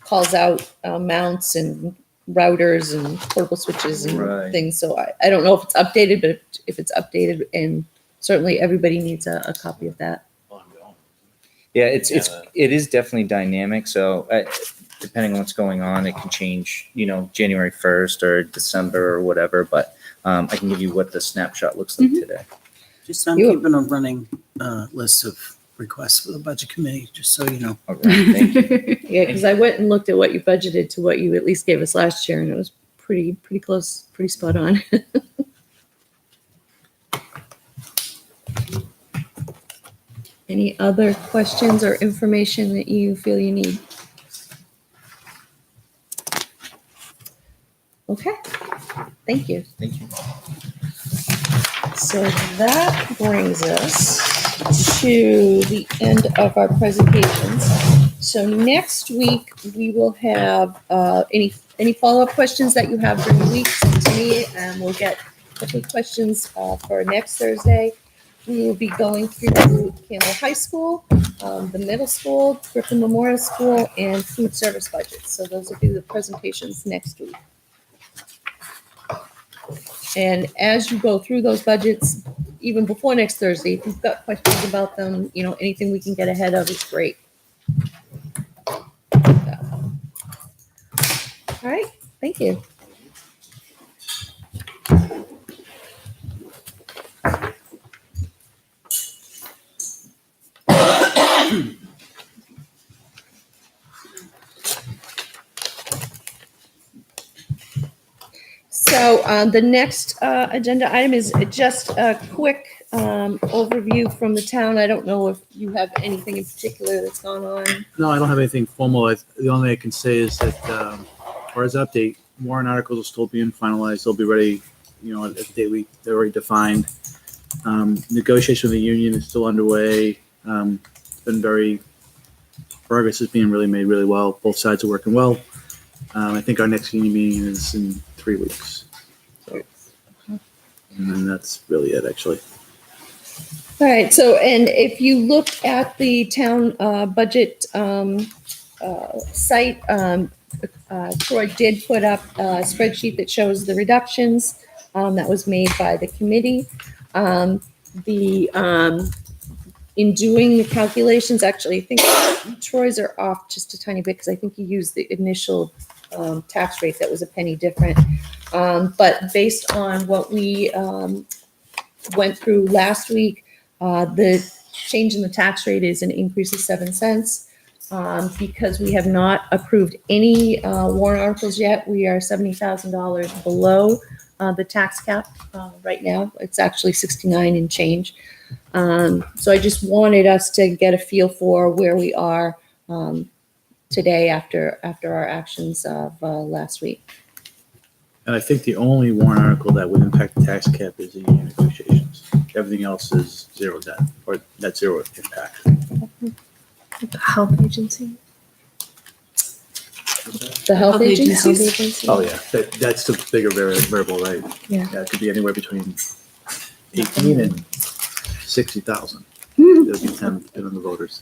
calls out mounts and routers and portable switches and Right. things. So I don't know if it's updated, but if it's updated, and certainly everybody needs a copy of that. Yeah, it is definitely dynamic. So depending on what's going on, it can change, January 1st or December or whatever. But I can give you what the snapshot looks like today. I'm keeping a running list of request for the budget committee, just so you know. All right, thank you. Yeah, because I went and looked at what you budgeted to what you at least gave us last year, and it was pretty close, pretty spot on. Any other questions or information that you feel you need? Okay, thank you. Thank you. So that brings us to the end of our presentations. So next week, we will have any follow-up questions that you have during the week, send to me, and we'll get a couple of questions for next Thursday. We will be going through Campbell High School, the middle school, Griffin Memorial School, and food service budgets. So those will be the presentations next week. And as you go through those budgets, even before next Thursday, if you've got questions about them, anything we can get ahead of is great. All right, thank you. So the next agenda item is just a quick overview from the town. I don't know if you have anything in particular that's gone on. No, I don't have anything formal. The only thing I can say is that, as far as update, warrant articles are still being finalized. They'll be ready, at the date they're already defined. Negotiation with the union is still underway. Progress is being really made really well. Both sides are working well. I think our next union meeting is in 3 weeks. And then that's really it, actually. All right. So, and if you look at the town budget site, Troy did put up a spreadsheet that shows the reductions that was made by the committee. In doing the calculations, actually, I think Troy's are off just a tiny bit because I think he used the initial tax rate that was a penny different. But based on what we went through last week, the change in the tax rate is an increase of 7 cents. Because we have not approved any warrant articles yet, we are $70,000 below the tax cap right now. It's actually 69 and change. So I just wanted us to get a feel for where we are today after our actions of last week. And I think the only warrant article that would impact the tax cap is the union negotiations. Everything else is zero debt or net zero impact. The health agency. The health agencies? agency. Oh, yeah. That's the bigger variable, right? Yeah. It could be anywhere between 18 and 60,000. It'll be 10 depending on the voters.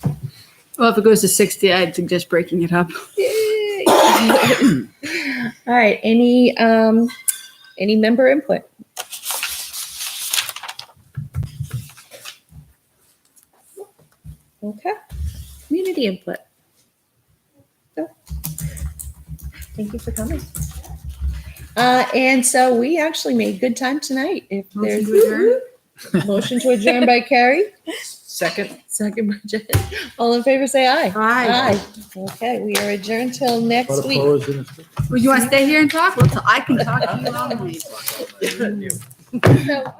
Well, if it goes to 60, I'd suggest breaking it up. Yay. All right. Any member input? Okay. Community input. So, thank you for coming. And so we actually made good time tonight. If Motion there's to motion to adjourn by Carrie, Second. second by Jen. All in favor, say aye. Aye. Okay, we are adjourned till next But week. opposed and Would you want to stay here and talk? I can talk to you all night. So,